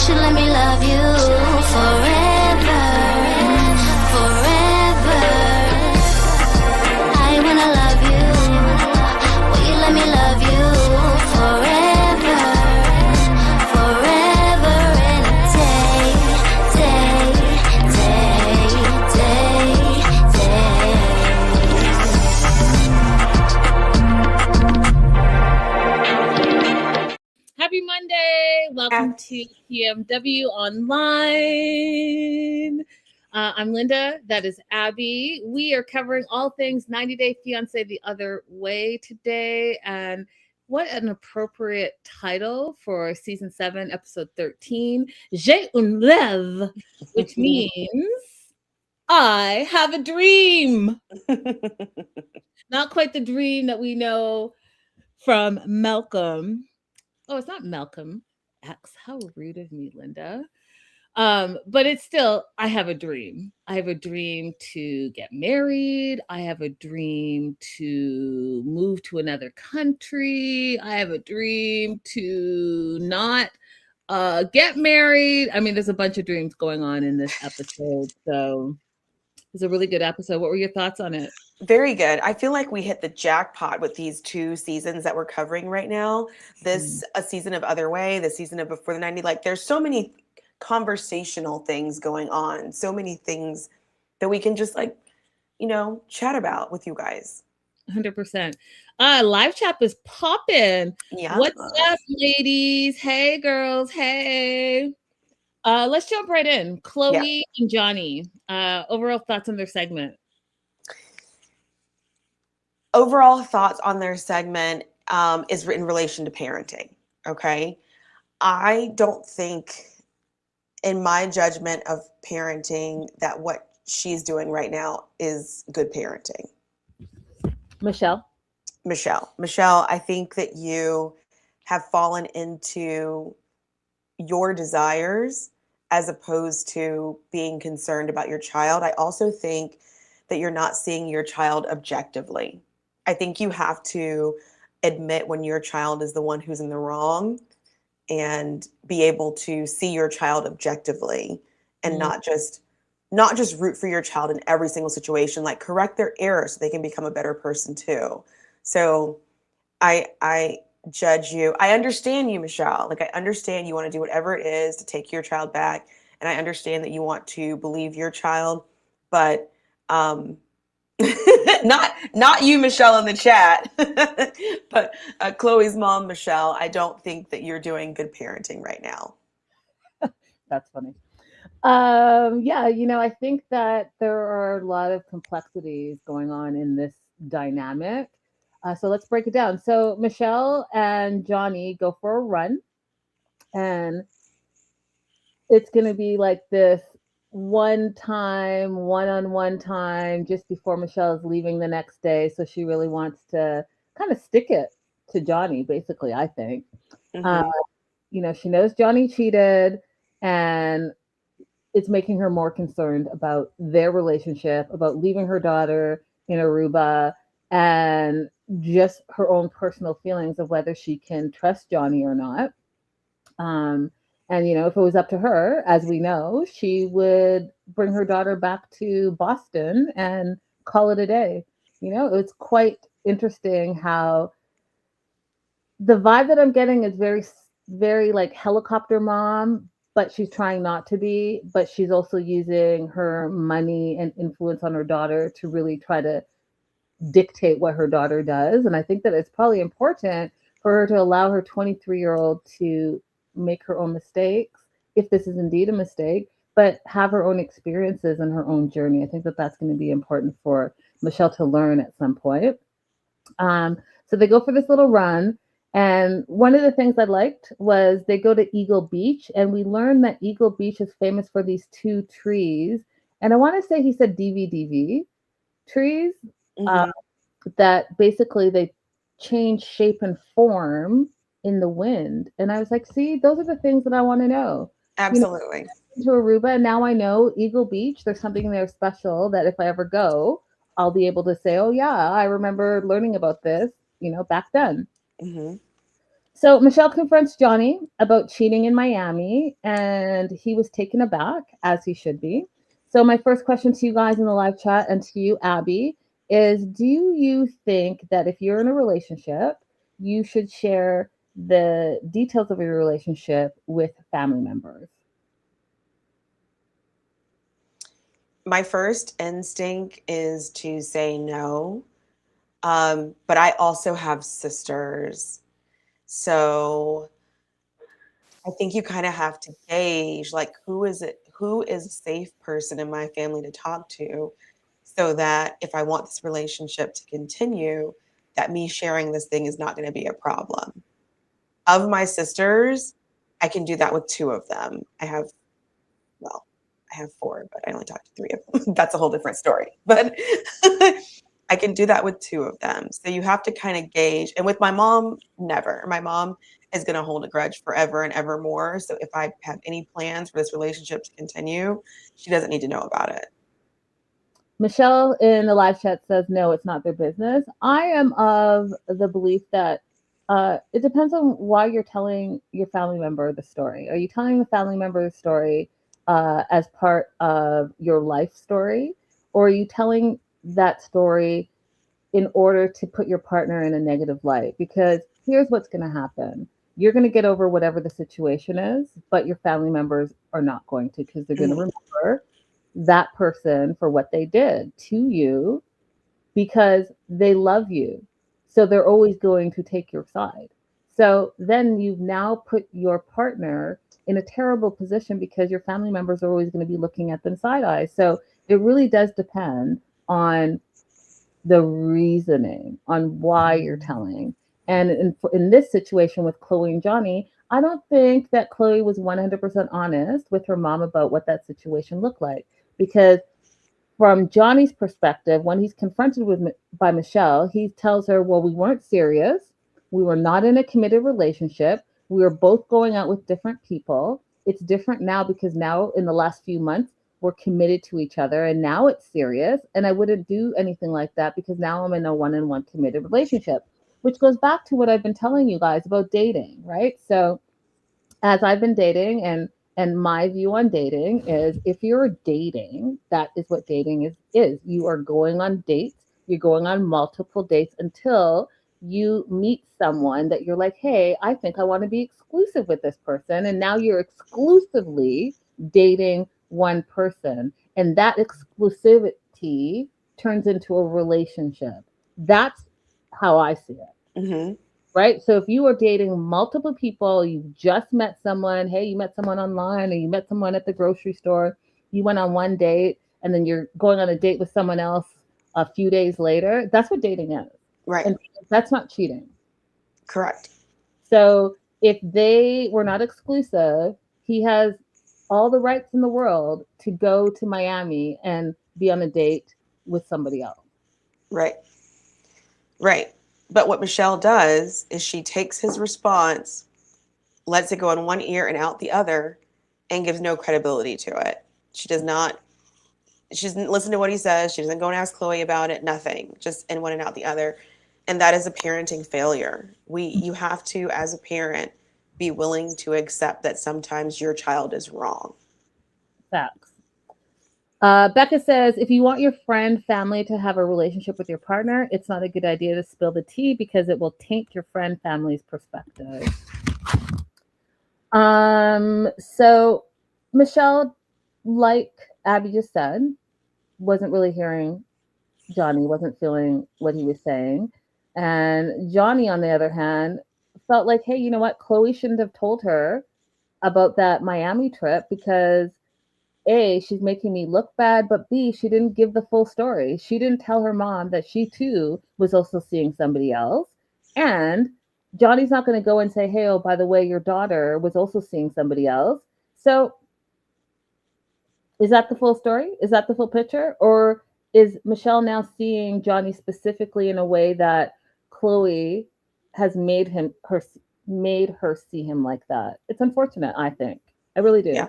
should let me love you forever, forever. I wanna love you. Will you let me love you forever, forever and a day, day, day, day, day. Happy Monday. Welcome to TMW Online. I'm Linda. That is Abby. We are covering all things 90 Day Fiance the other way today. And what an appropriate title for season 7, episode 13. J'ai un rêve, which means I have a dream. Not quite the dream that we know from Malcolm. Oh, it's not Malcolm X. How rude of me, Linda. But it's still, I have a dream. I have a dream to get married. I have a dream to move to another country. I have a dream to not get married. I mean, there's a bunch of dreams going on in this episode. So it's a really good episode. What were your thoughts on it? Very good. I feel like we hit the jackpot with these 2 seasons that we're covering right now. This a season of Other Way, the season of Before the 90. Like, there's so many conversational things going on, so many things that we can just chat about with you guys. 100%. Live chat is popping. Yeah. What's up, ladies? Hey, girls. Hey. Let's jump right in. Chloe and Johnny. Overall thoughts on their segment. Overall thoughts on their segment is in relation to parenting. Okay. I don't think, in my judgment of parenting, that what she's doing right now is good parenting. Michelle, I think that you have fallen into your desires as opposed to being concerned about your child. I also think that you're not seeing your child objectively. I think you have to admit when your child is the one who's in the wrong and be able to see your child objectively and not just root for your child in every single situation, like correct their errors so they can become a better person too. So I judge you. I understand you, Michelle. Like, I understand you want to do whatever it is to take your child back. And I understand that you want to believe your child, but not you, Michelle, in the chat, but Chloe's mom, Michelle, I don't think that you're doing good parenting right now. That's funny. I think that there are a lot of complexities going on in this dynamic. So let's break it down. So Michelle and Johnny go for a run, and it's going to be like this one-on-one time just before Michelle is leaving the next day. So she really wants to kind of stick it to Johnny, basically, I think. She knows Johnny cheated, and it's making her more concerned about their relationship, about leaving her daughter in Aruba, and just her own personal feelings of whether she can trust Johnny or not. And, if it was up to her, as we know, she would bring her daughter back to Boston and call it a day. It's quite interesting how the vibe that I'm getting is very, very like helicopter mom, but she's trying not to be, but she's also using her money and influence on her daughter to really try to dictate what her daughter does. And I think that it's probably important for her to allow her 23-year-old to make her own mistakes, if this is indeed a mistake, but have her own experiences and her own journey. I think that that's going to be important for Michelle to learn at some point. So they go for this little run. And one of the things I liked was they go to Eagle Beach, and we learned that Eagle Beach is famous for these 2 trees. And I want to say he said DVDV trees that basically they change shape and form in the wind. And I was like, see, those are the things that I want to know. Absolutely. To Aruba, and now I know Eagle Beach, there's something there special that if I ever go, I'll be able to say, oh yeah, I remember learning about this, back then. So Michelle confronts Johnny about cheating in Miami, and he was taken aback, as he should be. So my first question to you guys in the live chat and to you, Abby, is do you think that if you're in a relationship, you should share the details of your relationship with family members? My first instinct is to say no. But I also have sisters. So I think you kind of have to gauge like who is a safe person in my family to talk to so that if I want this relationship to continue, that me sharing this thing is not going to be a problem. Of my sisters, I can do that with two of them. Well, I have four, but I only talk to three of them. That's a whole different story. But I can do that with two of them. So you have to kind of gauge. And with my mom, never. My mom is going to hold a grudge forever and ever more. So if I have any plans for this relationship to continue, she doesn't need to know about it. Michelle in the live chat says, no, it's not their business. I am of the belief that it depends on why you're telling your family member the story. Are you telling the family member the story as part of your life story? Or are you telling that story in order to put your partner in a negative light? Because here's what's going to happen. You're going to get over whatever the situation is, but your family members are not going to, because they're going to remember that person for what they did to you because they love you. So they're always going to take your side. So then you've now put your partner in a terrible position because your family members are always going to be looking at them side eye. So it really does depend on the reasoning on why you're telling. And in this situation with Chloe and Johnny, I don't think that Chloe was 100% honest with her mom about what that situation looked like. Because from Johnny's perspective, when he's confronted by Michelle, he tells her, well, we weren't serious. We were not in a committed relationship. We were both going out with different people. It's different now because now in the last few months, we're committed to each other and now it's serious. And I wouldn't do anything like that because now I'm in a one-on-one committed relationship, which goes back to what I've been telling you guys about dating, right? So as I've been dating and my view on dating is if you're dating, that is what dating is. You are going on dates, you're going on multiple dates until you meet someone that you're like, hey, I think I want to be exclusive with this person. And now you're exclusively dating one person. And that exclusivity turns into a relationship. That's how I see it. Mm-hmm. Right? So if you are dating multiple people, you just met someone, hey, you met someone online or you met someone at the grocery store, you went on one date and then you're going on a date with someone else a few days later, that's what dating is. Right. And that's not cheating. Correct. So if they were not exclusive, he has all the rights in the world to go to Miami and be on a date with somebody else. Right. Right. But what Michelle does is she takes his response, lets it go in one ear and out the other, and gives no credibility to it. She doesn't listen to what he says. She doesn't go and ask Chloe about it. Nothing. Just in one and out the other. And that is a parenting failure. You have to, as a parent, be willing to accept that sometimes your child is wrong. Facts. Becca says, if you want your friend family to have a relationship with your partner, it's not a good idea to spill the tea because it will taint your friend family's perspective. So Michelle, like Abby just said, wasn't really hearing Johnny, wasn't feeling what he was saying. And Johnny, on the other hand, felt like, hey, you know what? Chloe shouldn't have told her about that Miami trip because A, she's making me look bad, but B, she didn't give the full story. She didn't tell her mom that she too was also seeing somebody else. And Johnny's not going to go and say, hey, oh, by the way, your daughter was also seeing somebody else. So is that the full story? Is that the full picture? Or is Michelle now seeing Johnny specifically in a way that Chloe has made her see him like that? It's unfortunate, I think. I really do. Yeah.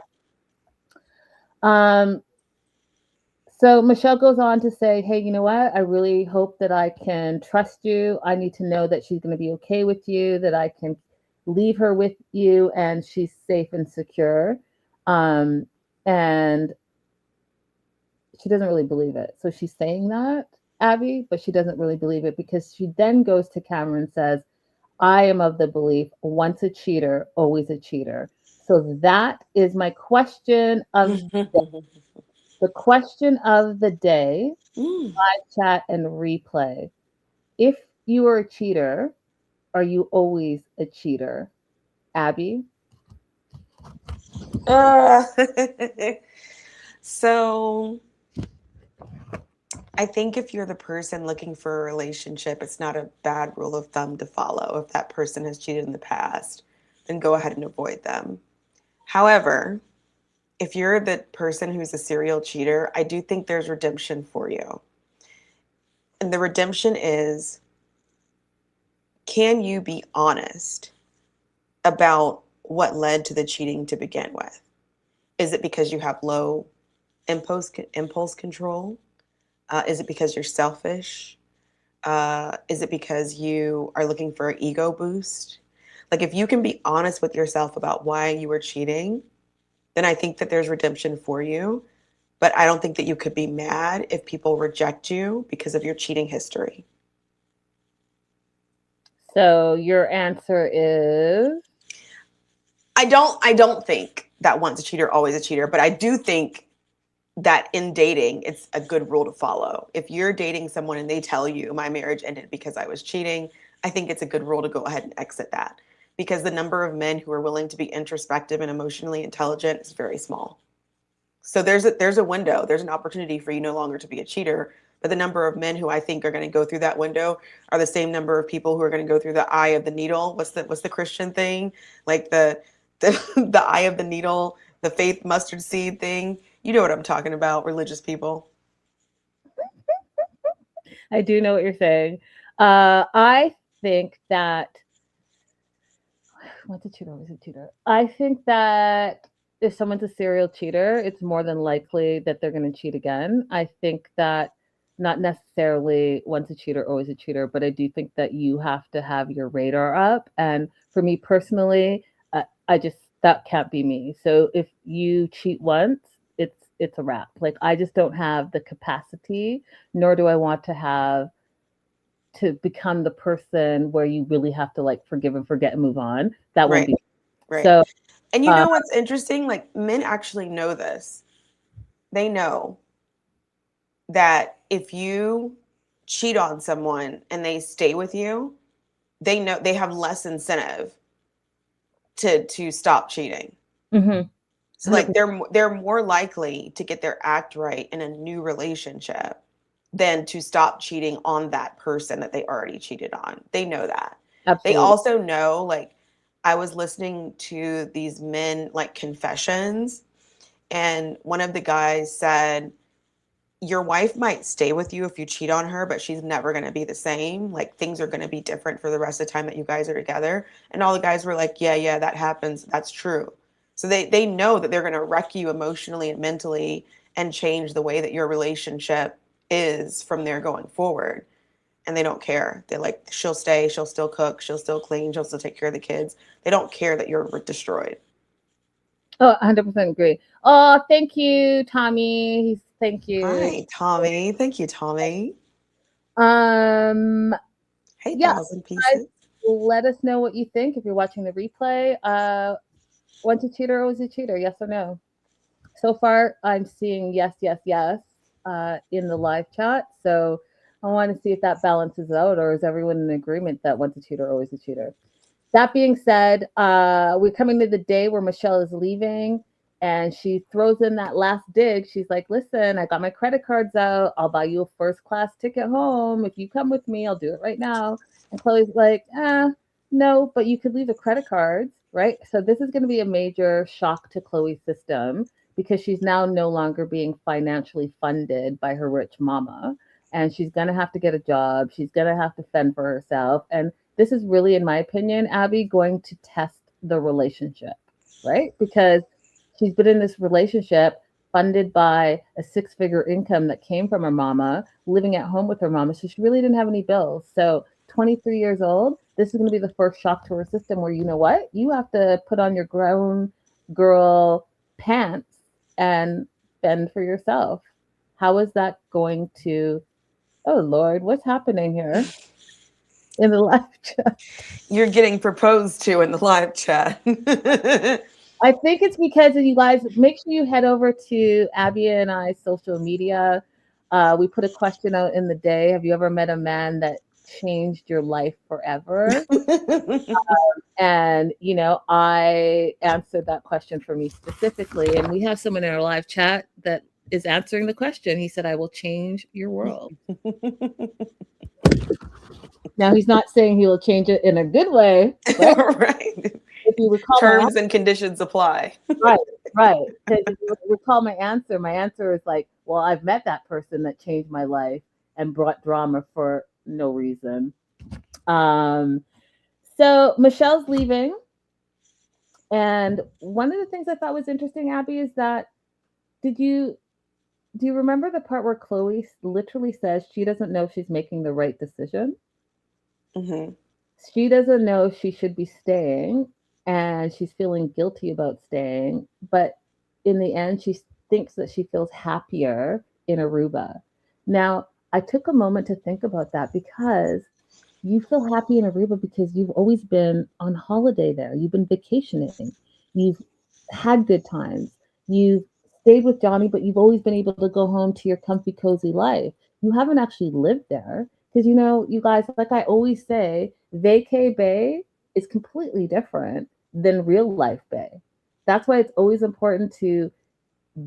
So Michelle goes on to say, hey, you know what? I really hope that I can trust you. I need to know that she's going to be okay with you, that I can leave her with you and she's safe and secure. And she doesn't really believe it. So she's saying that, Abby, but she doesn't really believe it because she then goes to camera and says, I am of the belief once a cheater, always a cheater. So that is my question of the question of the day, live chat and replay. If you are a cheater, are you always a cheater? Abby? So I think if you're the person looking for a relationship, it's not a bad rule of thumb to follow. If that person has cheated in the past, then go ahead and avoid them. However, if you're the person who's a serial cheater, I do think there's redemption for you. And the redemption is, can you be honest about what led to the cheating to begin with? Is it because you have low impulse control? Is it because you're selfish? Is it because you are looking for an ego boost? Like, if you can be honest with yourself about why you were cheating, then I think that there's redemption for you. But I don't think that you could be mad if people reject you because of your cheating history. So your answer is? I don't think that once a cheater, always a cheater, but I do think that in dating, it's a good rule to follow. If you're dating someone and they tell you my marriage ended because I was cheating, I think it's a good rule to go ahead and exit that, because the number of men who are willing to be introspective and emotionally intelligent is very small. So there's a window, there's an opportunity for you no longer to be a cheater. But the number of men who I think are going to go through that window are the same number of people who are going to go through the eye of the needle. What's the Christian thing? Like the the eye of the needle, the faith mustard seed thing. You know what I'm talking about, religious people. I do know what you're saying. I think that what's a cheater? Always a cheater. I think that if someone's a serial cheater, it's more than likely that they're going to cheat again. I think that not necessarily once a cheater, always a cheater, but I do think that you have to have your radar up. And for me personally, I just that can't be me. So if you cheat once, it's a wrap. Like I just don't have the capacity, nor do I want to have to become the person where you really have to like forgive and forget and move on. That won't Right, be right. so. And you know what's interesting? Like, men actually know this. They know that if you cheat on someone and they stay with you, they know they have less incentive to stop cheating. Mhm. So like they're more likely to get their act right in a new relationship than to stop cheating on that person that they already cheated on. They know that. They Absolutely. also know, like, I was listening to these men like confessions, and one of the guys said, your wife might stay with you if you cheat on her, but she's never going to be the same. Like, things are going to be different for the rest of the time that you guys are together. And all the guys were like, yeah, that happens. That's true. So they know that they're going to wreck you emotionally and mentally and change the way that your relationship is from there going forward. And they don't care. They're like, she'll stay, she'll still cook, she'll still clean, she'll still take care of the kids. They don't care that you're destroyed. Oh, 100% agree. Oh, thank you, Tommy. Thank you. Hi, Tommy. Thank you, Tommy. Um, Hey, yeah, thousand guys, pieces. let us know what you think if you're watching the replay. Once a cheater, always a cheater, yes or no? So far, I'm seeing yes, yes, yes in the live chat. So I want to see if that balances out, or is everyone in agreement that once a cheater, always a cheater? That being said, we're coming to the day where Michelle is leaving and she throws in that last dig. She's like, listen, I got my credit cards out. I'll buy you a first class ticket home. If you come with me, I'll do it right now. And Chloe's like, no, but you could leave the credit cards, right? So this is going to be a major shock to Chloe's system because she's now no longer being financially funded by her rich mama. And she's going to have to get a job. She's going to have to fend for herself. And this is really, in my opinion, Abby, going to test the relationship, right? Because she's been in this relationship funded by a six-figure income that came from her mama, living at home with her mama. So she really didn't have any bills. So 23 years old, this is going to be the first shock to her system where, you know what, you have to put on your grown girl pants and fend for yourself. How is that going to, oh Lord, what's happening here in the live chat? You're getting proposed to in the live chat. I think it's because of you guys. Make sure you head over to Abby and I's social media. We put a question out in the day. Have you ever met a man that changed your life forever? And, you know, I answered that question for me specifically. And we have someone in our live chat that is answering the question. He said, I will change your world. Now, he's not saying he will change it in a good way. Right. If you recall, terms and conditions apply. Right. Because if you recall my answer is like, well, I've met that person that changed my life and brought drama for no reason. So Michelle's leaving. And one of the things I thought was interesting, Abby, is that do you remember the part where Chloe literally says she doesn't know if she's making the right decision? Mm-hmm. She doesn't know if she should be staying, and she's feeling guilty about staying. But in the end, she thinks that she feels happier in Aruba. Now, I took a moment to think about that because you feel happy in Aruba because you've always been on holiday there. You've been vacationing. You've had good times. You've stayed with Johnny, but you've always been able to go home to your comfy, cozy life. You haven't actually lived there because, you know, you guys, like I always say, vacay bay is completely different than real life bay. That's why it's always important to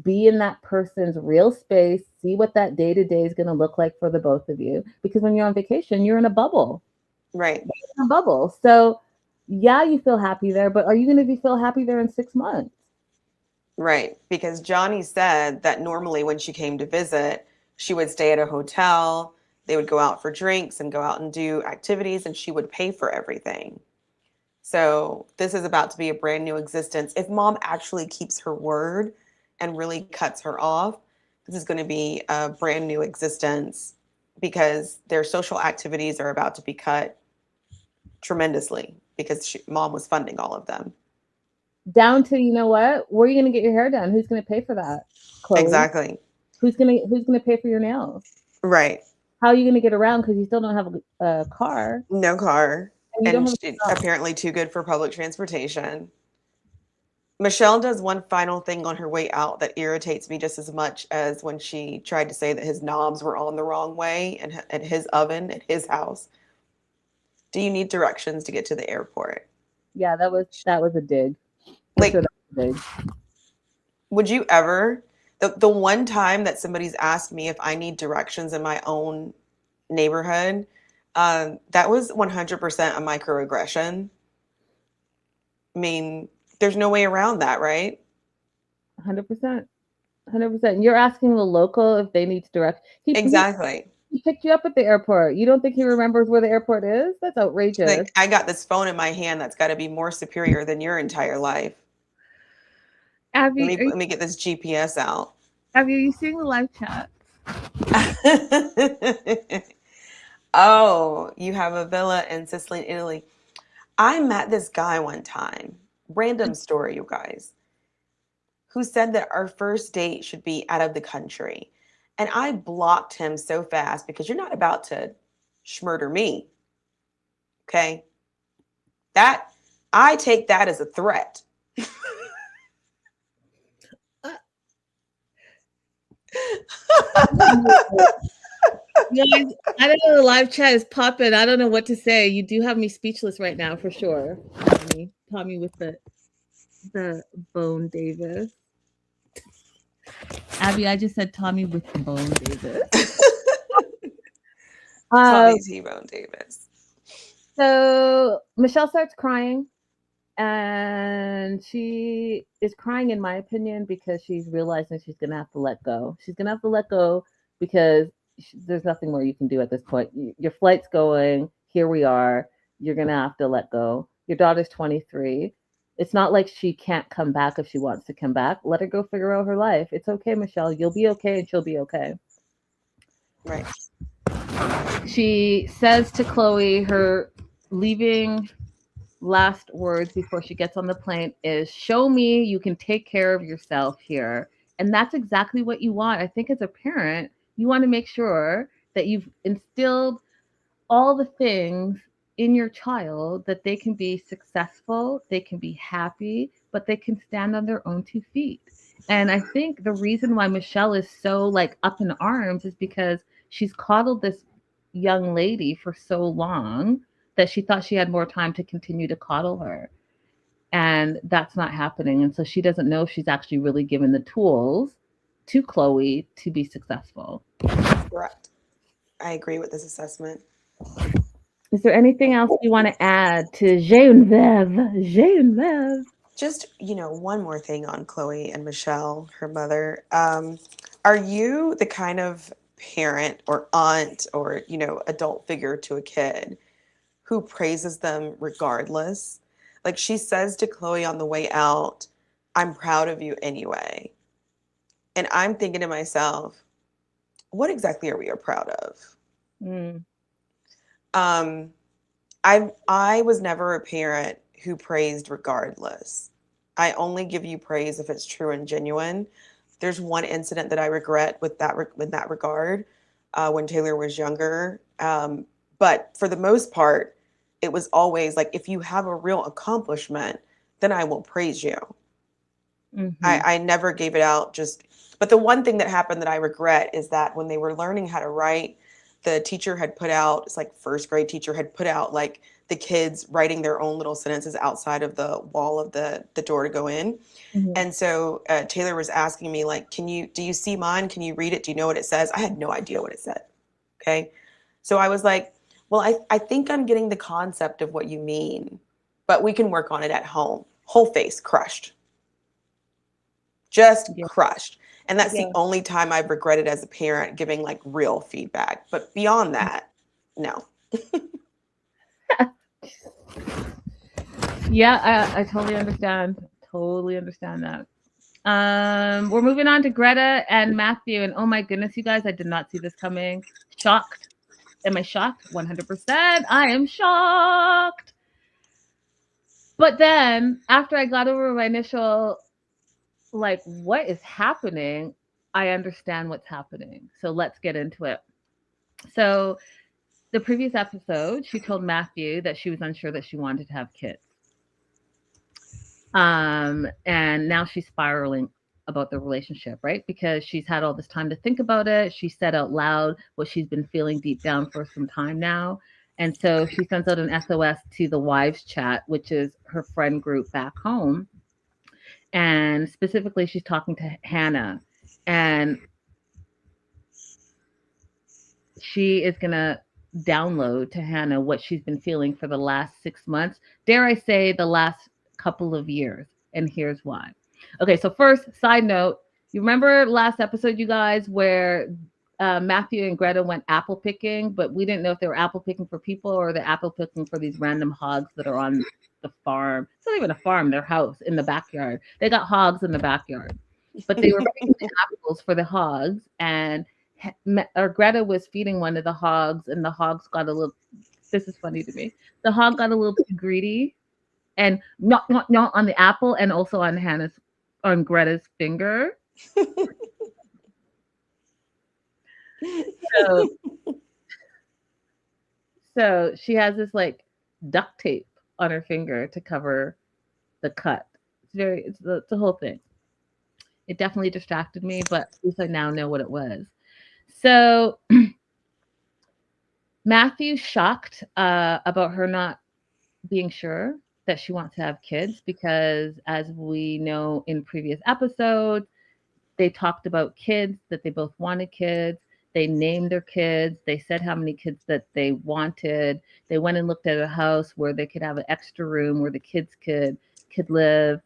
be in that person's real space, see what that day-to-day is going to look like for the both of you. Because when you're on vacation, you're in a bubble. Right. You're in a bubble. So yeah, you feel happy there, but are you going to feel happy there in 6 months? Right. Because Johnny said that normally when she came to visit, she would stay at a hotel, they would go out for drinks and go out and do activities, and she would pay for everything. So this is about to be a brand new existence. If mom actually keeps her word and really cuts her off, this is going to be a brand new existence because their social activities are about to be cut tremendously because mom was funding all of them. Down to, you know what? Where are you going to get your hair done? Who's going to pay for that? Chloe? Exactly. Who's going to pay for your nails? Right. How are you going to get around because you still don't have a car? No car. And she's apparently too good for public transportation. Michelle does one final thing on her way out that irritates me just as much as when she tried to say that his knobs were on the wrong way and at his oven at his house. Do you need directions to get to the airport? Yeah, that was a dig. Like, sure that was a dig. Would you ever? The one time that somebody's asked me if I need directions in my own neighborhood, that was 100% a microaggression. I mean, there's no way around that, right? 100%. 100%. You're asking the local if they need direct. Exactly. He picked you up at the airport. You don't think he remembers where the airport is? That's outrageous. Like, I got this phone in my hand that's got to be more superior than your entire life. Abby, Let me get this GPS out. Abby, are you seeing the live chat? Oh, you have a villa in Sicily, Italy. I met this guy one time, random story, you guys, who said that our first date should be out of the country. And I blocked him so fast because you're not about to schmurder me. Okay? That, I take that as a threat. Guys, I don't know, the live chat is popping. I don't know what to say. You do have me speechless right now for sure. Tommy with the Bone Davis. Abby, I just said Tommy with the Bone Davis. Tommy T-Bone Davis. So Michelle starts crying, and she is crying, in my opinion, because she's realizing she's gonna have to let go. She's gonna have to let go because there's nothing more you can do at this point. Your flight's going. Here we are. You're gonna have to let go. Your daughter's 23. It's not like she can't come back if she wants to come back. Let her go figure out her life. It's okay, Michelle. You'll be okay, and she'll be okay. Right. She says to Chloe, her leaving last words before she gets on the plane is show me you can take care of yourself here. And that's exactly what you want. I think as a parent, you want to make sure that you've instilled all the things in your child that they can be successful, they can be happy, but they can stand on their own 2 feet. And I think the reason why Michelle is so like up in arms is because she's coddled this young lady for so long that she thought she had more time to continue to coddle her. And that's not happening. And so she doesn't know if she's actually really given the tools to Chloe to be successful. Correct. I agree with this assessment. Is there anything else you want to add to Genevieve? Genevieve. Just, one more thing on Chloe and Michelle, her mother. Are you the kind of parent or aunt or, adult figure to a kid who praises them regardless? Like she says to Chloe on the way out, I'm proud of you anyway. And I'm thinking to myself, what exactly are we proud of? Mm. I was never a parent who praised regardless. I only give you praise if it's true and genuine. There's one incident that I regret with that regard when Taylor was younger. But for the most part, it was always like, if you have a real accomplishment, then I will praise you. Mm-hmm. I never gave it out but the one thing that happened that I regret is that when they were learning how to write, the teacher had put out, it's like first grade teacher had put out like the kids writing their own little sentences outside of the wall of the door to go in. Mm-hmm. And so Taylor was asking me like, do you see mine? Can you read it? Do you know what it says? I had no idea what it said. Okay. So I was like, well, I think I'm getting the concept of what you mean, but we can work on it at home. Whole face crushed. Just crushed. And that's the only time I've regretted as a parent giving like real feedback. But beyond that, no. Yeah, I totally understand. Totally understand that. We're moving on to Greta and Matthew. And oh my goodness, you guys, I did not see this coming. Shocked. Am I shocked? 100%. I am shocked. But then after I got over my initial, like, what is happening? I understand what's happening. So let's get into it. So the previous episode, she told Matthew that she was unsure that she wanted to have kids. And now she's spiraling about the relationship, right? Because she's had all this time to think about it. She said out loud what she's been feeling deep down for some time now. And so she sends out an SOS to the wives chat, which is her friend group back home. And specifically, she's talking to Hannah. And she is going to download to Hannah what she's been feeling for the last 6 months. Dare I say the last couple of years. And here's why. Okay, so first, side note, you remember last episode, you guys, where Matthew and Greta went apple picking, but we didn't know if they were apple picking for people or the apple picking for these random hogs that are on the farm. It's not even a farm, their house in the backyard. They got hogs in the backyard, but they were picking the apples for the hogs, and Greta was feeding one of the hogs, and the hogs got a little, this is funny to me, the hog got a little too greedy and not on the apple and also on Greta's finger. So she has this like duct tape on her finger to cover the cut. It's the whole thing. It definitely distracted me, but at least I now know what it was. So Matthew's shocked about her not being sure that she wants to have kids because, as we know in previous episodes, they talked about kids, that they both wanted kids. They named their kids. They said how many kids that they wanted. They went and looked at a house where they could have an extra room where the kids could live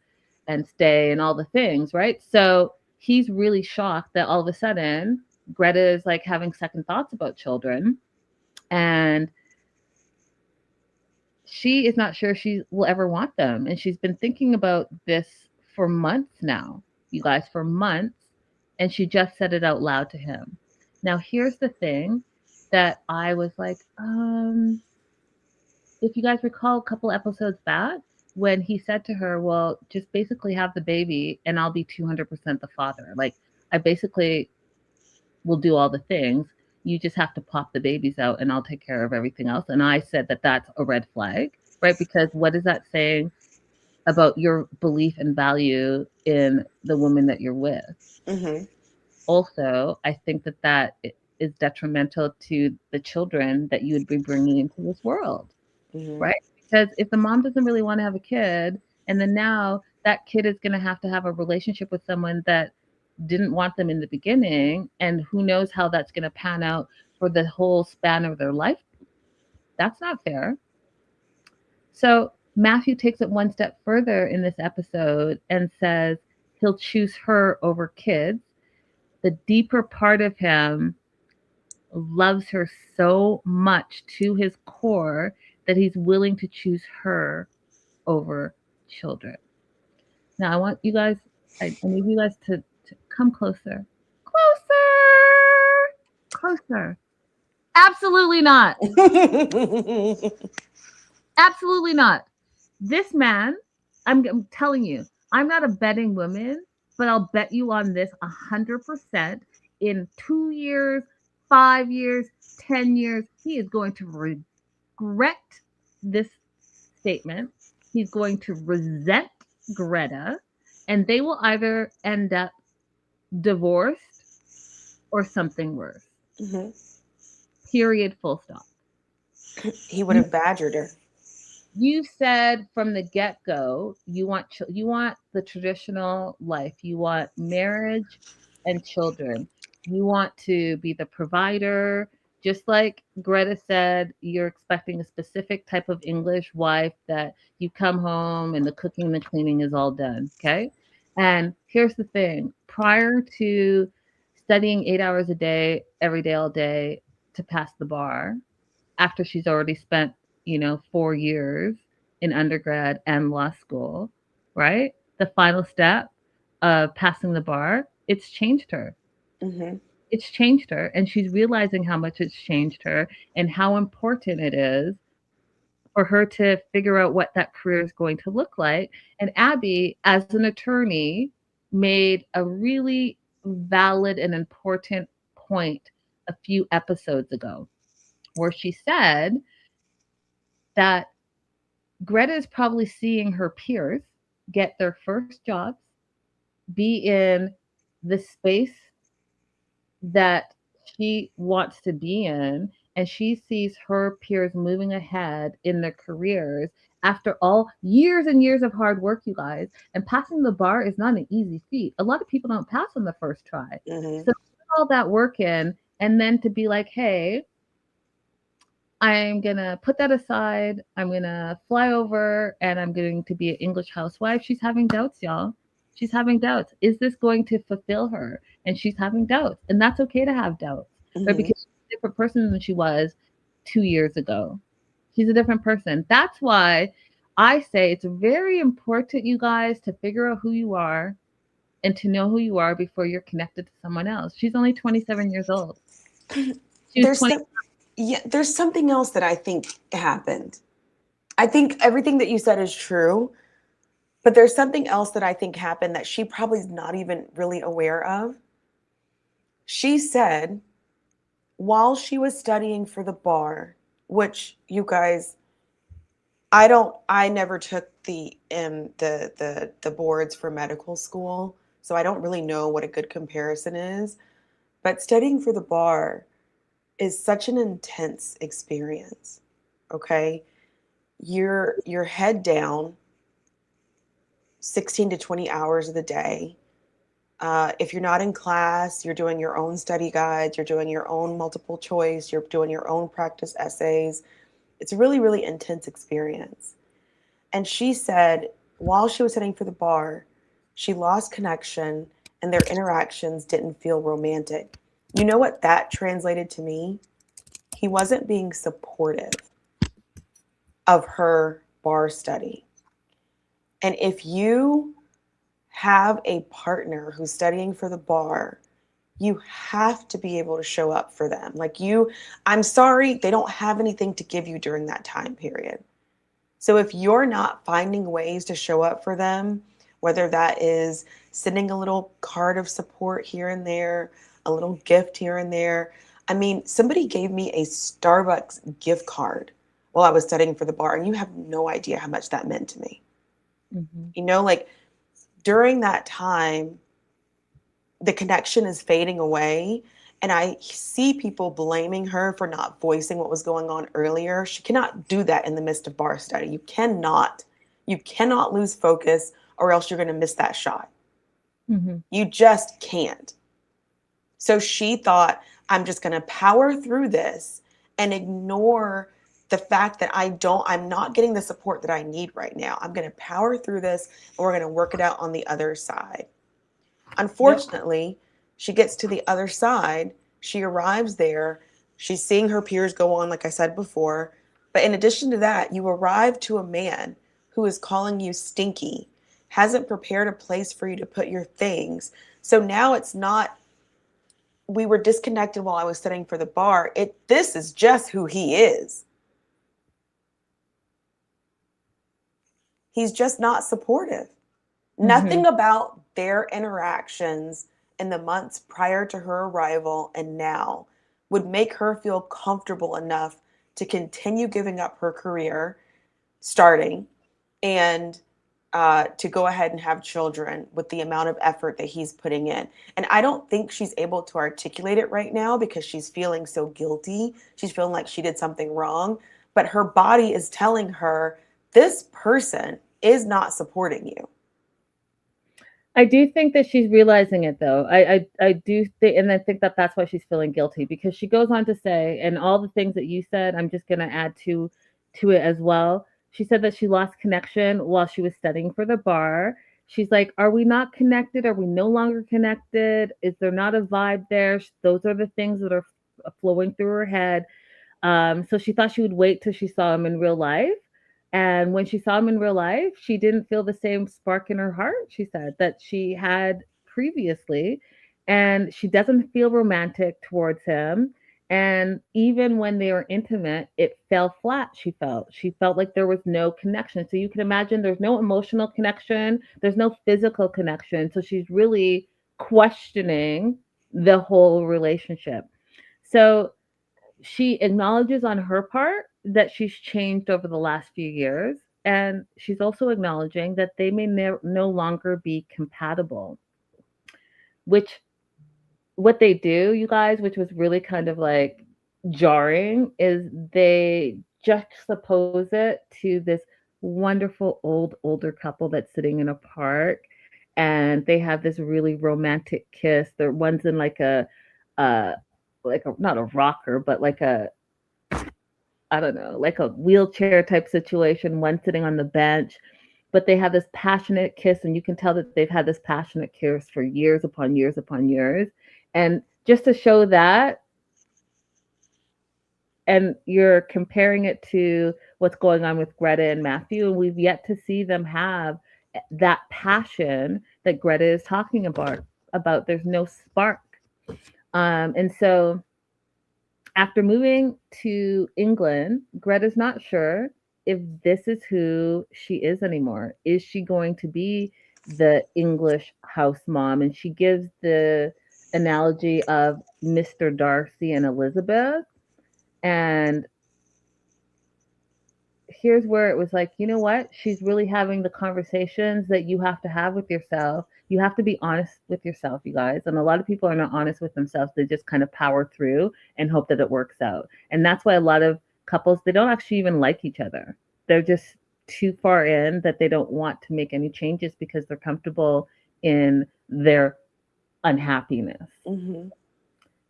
and stay and all the things, right? So he's really shocked that all of a sudden Greta is like having second thoughts about children. And she is not sure she will ever want them. And she's been thinking about this for months now, you guys, for months. And she just said it out loud to him. Now, here's the thing that I was like, if you guys recall a couple episodes back, when he said to her, well, just basically have the baby and I'll be 200% the father. Like, I basically will do all the things. You just have to pop the babies out and I'll take care of everything else. And I said that that's a red flag, right? Because what is that saying about your belief and value in the woman that you're with? Mm-hmm. Also, I think that is detrimental to the children that you would be bringing into this world, Mm-hmm. right? Because if the mom doesn't really want to have a kid, and then now that kid is going to have a relationship with someone that didn't want them in the beginning, and who knows how that's going to pan out for the whole span of their life, that's not fair. So Matthew takes it one step further in this episode and says he'll choose her over kids. The deeper part of him loves her so much to his core that he's willing to choose her over children. Now, I want you guys, I need you guys to come closer. Closer. Absolutely not. Absolutely not. This man, I'm telling you, I'm not a betting woman, but I'll bet you on this 100%. In 2 years, 5 years, 10 years, he is going to regret this statement. He's going to resent Greta, and they will either end up divorced or something worse. Mm-hmm. Period. Full stop. He would have badgered her. You said from the get-go you want the traditional life. You want marriage and children. You want to be the provider. Just like Greta said, you're expecting a specific type of English wife that you come home and the cooking and the cleaning is all done. Okay. And here's the thing: prior to studying 8 hours a day, every day, all day to pass the bar, after she's already spent, 4 years in undergrad and law school, right? The final step of passing the bar, it's changed her. Mm-hmm. It's changed her. And she's realizing how much it's changed her and how important it is for her to figure out what that career is going to look like. And Abby, as an attorney, made a really valid and important point a few episodes ago, where she said that Greta is probably seeing her peers get their first jobs, be in the space that she wants to be in, and she sees her peers moving ahead in their careers after all years and years of hard work, you guys. And passing the bar is not an easy feat. A lot of people don't pass on the first try. Mm-hmm. So put all that work in, and then to be like, hey, I'm going to put that aside. I'm going to fly over and I'm going to be an English housewife. She's having doubts, y'all. She's having doubts. Is this going to fulfill her? And she's having doubts. And that's okay to have doubts, right? Mm-hmm. Because she's a different person than she was 2 years ago. She's a different person. That's why I say it's very important, you guys, to figure out who you are and to know who you are before you're connected to someone else. She's only 27 years old. She was 20. There's something else that I think happened. I think everything that you said is true, but there's something else that I think happened that she probably is not even really aware of. She said while she was studying for the bar, which you guys, I never took the boards for medical school, so I don't really know what a good comparison is, but studying for the bar is such an intense experience. Okay, you're head down 16 to 20 hours of the day. If you're not in class, you're doing your own study guides, you're doing your own multiple choice, you're doing your own practice essays. It's a really, really intense experience. And she said while she was studying for the bar, she lost connection and their interactions didn't feel romantic. You know what that translated to me? He wasn't being supportive of her bar study. And if you have a partner who's studying for the bar, you have to be able to show up for them. I'm sorry, they don't have anything to give you during that time period. So if you're not finding ways to show up for them, whether that is sending a little card of support here and there, a little gift here and there. I mean, somebody gave me a Starbucks gift card while I was studying for the bar, and you have no idea how much that meant to me. Mhm. You know, like during that time, the connection is fading away. And I see people blaming her for not voicing what was going on earlier. She cannot do that in the midst of bar study. You cannot. You cannot lose focus or else you're going to miss that shot. Mhm. You just can't. So she thought, I'm just going to power through this and ignore the fact that I'm not getting the support that I need right now. I'm going to power through this and we're going to work it out on the other side. Unfortunately, she gets to the other side. She arrives there. She's seeing her peers go on, like I said before. But in addition to that, you arrive to a man who is calling you stinky, hasn't prepared a place for you to put your things. So now it's not, we were disconnected while I was studying for the bar. This is just who he is. He's just not supportive. Nothing about their interactions in the months prior to her arrival and now would make her feel comfortable enough to continue giving up her career, starting, and to go ahead and have children with the amount of effort that he's putting in. And I don't think she's able to articulate it right now because she's feeling so guilty. She's feeling like she did something wrong. But her body is telling her, this person is not supporting you. I do think that she's realizing it though. I do think, and I think that that's why she's feeling guilty because she goes on to say, and all the things that you said, I'm just going to add to it as well. She said that she lost connection while she was studying for the bar. She's like, are we not connected? Are we no longer connected? Is there not a vibe there? Those are the things that are flowing through her head. So she thought she would wait till she saw him in real life. And when she saw him in real life, she didn't feel the same spark in her heart, she said, that she had previously. And she doesn't feel romantic towards him. And even when they were intimate, it fell flat, she felt. She felt like there was no connection. So you can imagine there's no emotional connection, there's no physical connection. So she's really questioning the whole relationship. So she acknowledges on her part that she's changed over the last few years. And she's also acknowledging that they may no longer be compatible, which what they do, you guys, which was really kind of like jarring, is they juxtapose it to this wonderful older couple that's sitting in a park and they have this really romantic kiss. The one's in uh like a not a rocker, but like a I don't know, like a wheelchair type situation, one sitting on the bench, but they have this passionate kiss, and you can tell that they've had this passionate kiss for years upon years upon years. And just to show that, and you're comparing it to what's going on with Greta and Matthew, and we've yet to see them have that passion that Greta is talking about. There's no spark, and so after moving to England, Greta's not sure if this is who she is anymore. Is she going to be the English house mom? And she gives the analogy of Mr. Darcy and Elizabeth. And here's where it was like, you know what? She's really having the conversations that you have to have with yourself. You have to be honest with yourself, you guys. And a lot of people are not honest with themselves. They just kind of power through and hope that it works out. And that's why a lot of couples, they don't actually even like each other. They're just too far in that they don't want to make any changes because they're comfortable in their unhappiness. Mm-hmm.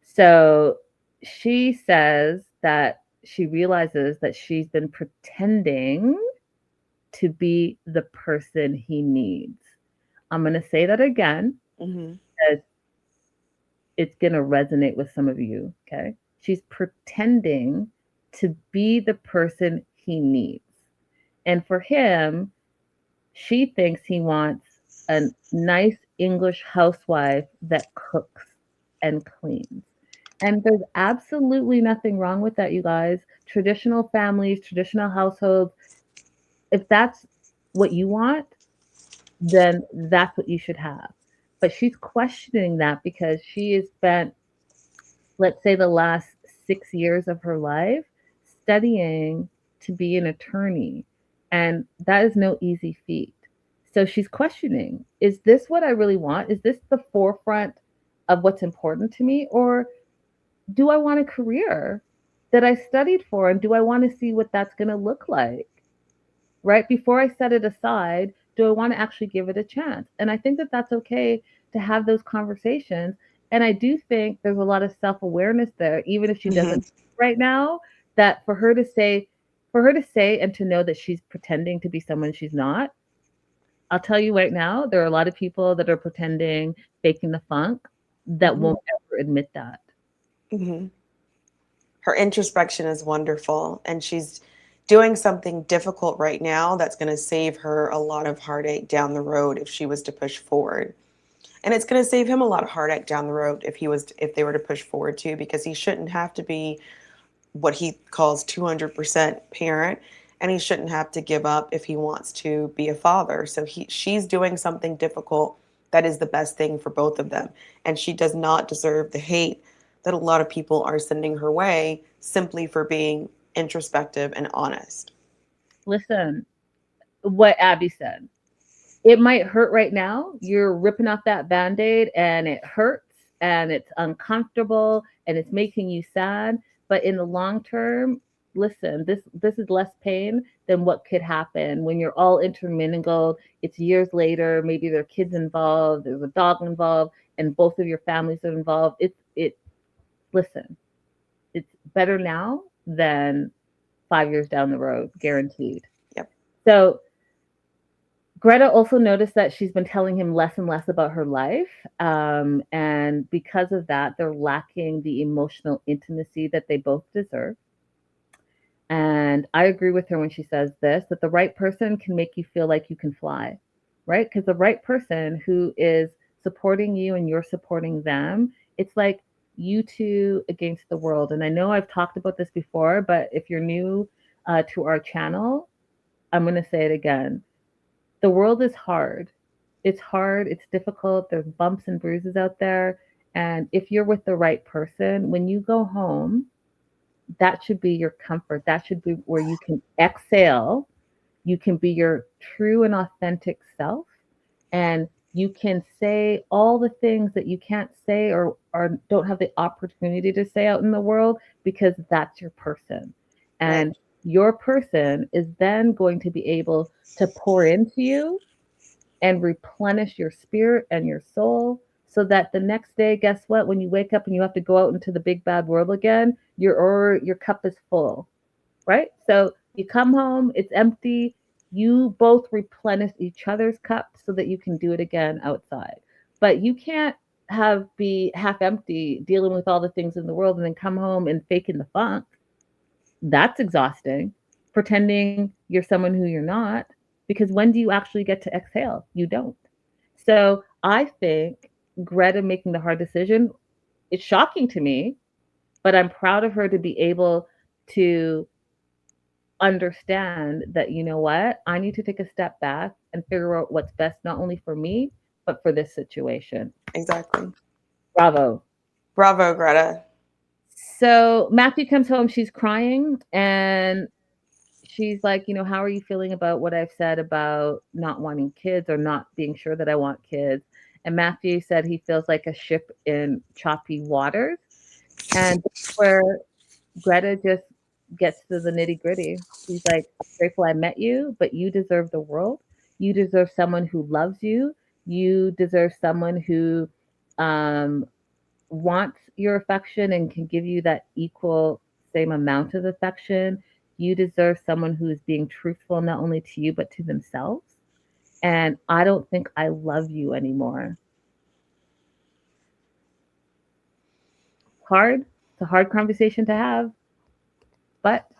So she says that she realizes that she's been pretending to be the person he needs. I'm going to say that again Mm-hmm. because it's going to resonate with some of you. Okay. She's pretending to be the person he needs. And for him, she thinks he wants a nice English housewife that cooks and cleans. And there's absolutely nothing wrong with that, you guys. Traditional families, traditional households, if that's what you want, then that's what you should have. But she's questioning that because she has spent, let's say, the last 6 years of her life studying to be an attorney. And that is no easy feat. So she's questioning, is this what I really want? Is this the forefront of what's important to me? Or do I want a career that I studied for? And do I want to see what that's going to look like? Right? Before I set it aside, do I want to actually give it a chance? And I think that that's okay to have those conversations. And I do think there's a lot of self awareness there, even if she Mhm. doesn't right now, that for her to say and to know that she's pretending to be someone she's not. I'll tell you right now, there are a lot of people that are pretending, faking the funk, that Mhm. won't ever admit that. Mhm. Her introspection is wonderful, and she's doing something difficult right now that's going to save her a lot of heartache down the road if she was to push forward. And it's going to save him a lot of heartache down the road if they were to push forward too, because he shouldn't have to be what he calls 200% parent, and he shouldn't have to give up if he wants to be a father. So she's doing something difficult that is the best thing for both of them, and she does not deserve the hate that a lot of people are sending her way simply for being introspective and honest. Listen, what Abby said. It might hurt right now. You're ripping off that band-aid and it hurts and it's uncomfortable and it's making you sad. But in the long term, listen, this is less pain than what could happen when you're all intermingled. It's years later, maybe there are kids involved, there's a dog involved, and both of your families are involved. It listen, it's better now than 5 years down the road, guaranteed. Yep. So Greta also noticed that she's been telling him less and less about her life. And because of that, they're lacking the emotional intimacy that they both deserve. And I agree with her when she says this, that the right person can make you feel like you can fly, right? Because the right person who is supporting you and you're supporting them, it's like you two against the world. And I know I've talked about this before, but if you're new to our channel, I'm going to say it again. The world is hard. It's hard, it's difficult. There's bumps and bruises out there. And if you're with the right person, when you go home, that should be your comfort. That should be where you can exhale. You can be your true and authentic self. And you can say all the things that you can't say or don't have the opportunity to say out in the world because that's your person. Right. And your person is then going to be able to pour into you and replenish your spirit and your soul so that the next day, guess what, when you wake up and you have to go out into the big bad world again, your cup is full, right? So you come home, it's empty, you both replenish each other's cups so that you can do it again outside. But you can't have be half empty dealing with all the things in the world and then come home and fake in the funk. That's exhausting. Pretending you're someone who you're not, because when do you actually get to exhale? You don't. So I think Greta making the hard decision, it's shocking to me, but I'm proud of her to be able to understand that, you know what, I need to take a step back and figure out what's best, not only for me, but for this situation. Exactly. Bravo. Bravo, Greta. So Matthew comes home, she's crying, and she's like, how are you feeling about what I've said about not wanting kids or not being sure that I want kids? And Matthew said he feels like a ship in choppy waters. And where Greta just gets to the nitty gritty. She's like, grateful I met you, but you deserve the world. You deserve someone who loves you. You deserve someone who um, wants your affection and can give you that equal same amount of affection. You deserve someone who is being truthful not only to you but to themselves. And I don't think I love you anymore. Hard. It's a hard conversation to have, but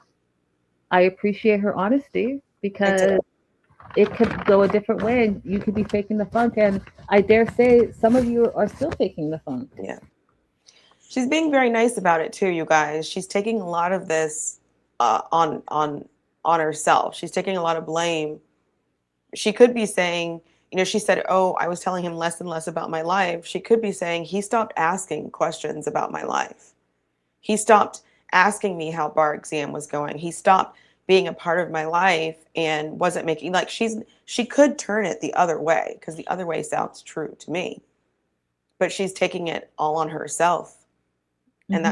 I appreciate her honesty because it could go a different way and you could be faking the funk. And I dare say some of you are still faking the funk. Yeah. She's being very nice about it too, you guys. She's taking a lot of this on on herself. She's taking a lot of blame. She could be saying, she said, oh, I was telling him less and less about my life. She could be saying, he stopped asking questions about my life. He stopped asking me how bar exam was going. He stopped being a part of my life and wasn't making, like, she could turn it the other way, because the other way sounds true to me. But she's taking it all on herself. And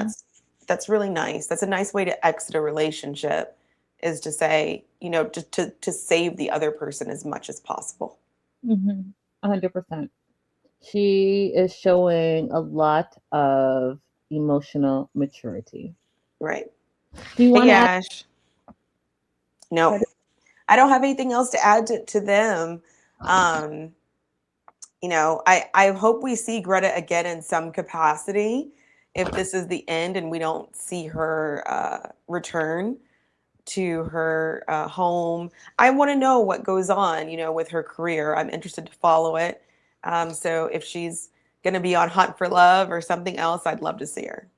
that's really nice. That's a nice way to exit a relationship, is to say, to save the other person as much as possible. 100%. She is showing a lot of emotional maturity. Right. Do you want to add? Ash? No, I don't have anything else to add to them. I hope we see Greta again in some capacity, if this is the end and we don't see her return to her home. I want to know what goes on, with her career. I'm interested to follow it. So if she's going to be on Hunt for Love or something else, I'd love to see her.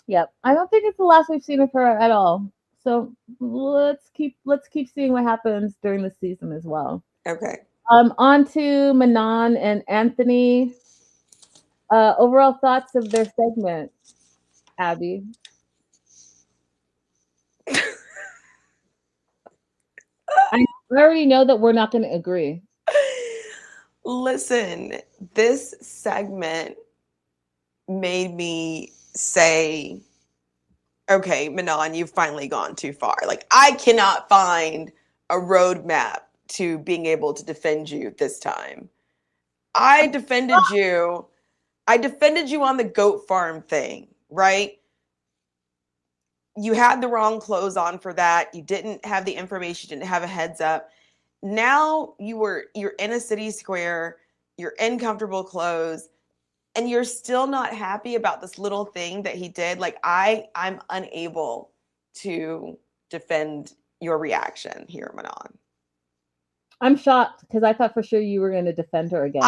Yep. I don't think it's the last we've seen of her at all. So let's keep seeing what happens during the season as well. Okay. On to Manon and Anthony. Overall thoughts of their segment, Abby? I already know that we're not going to agree. Listen, this segment made me say, okay, Manon, you've finally gone too far. Like, I cannot find a roadmap to being able to defend you this time. I defended you on the goat farm thing, right? You had the wrong clothes on for that. You didn't have the information, didn't have a heads up. Now you're in a city square, you're in comfortable clothes, and you're still not happy about this little thing that he did. Like, I'm unable to defend your reaction here, Manon. I'm shocked, because I thought for sure you were going to defend her again.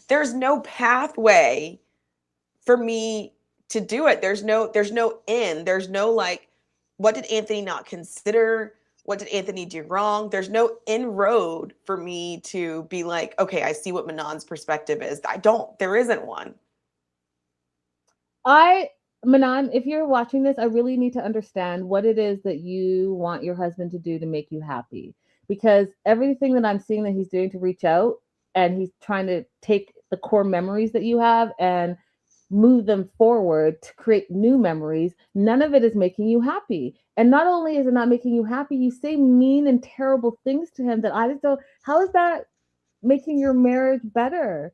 There's no pathway for me to do it. There's no end. There's no, like, what did Anthony not consider? What did Anthony do wrong? There's no inroad for me to be like, okay, I see what Manon's perspective is. There isn't one. Manon, if you're watching this, I really need to understand what it is that you want your husband to do to make you happy. Because everything that I'm seeing that he's doing to reach out, and he's trying to take the core memories that you have and move them forward to create new memories, none of it is making you happy. And not only is it not making you happy, you say mean and terrible things to him that I just don't. How is that making your marriage better?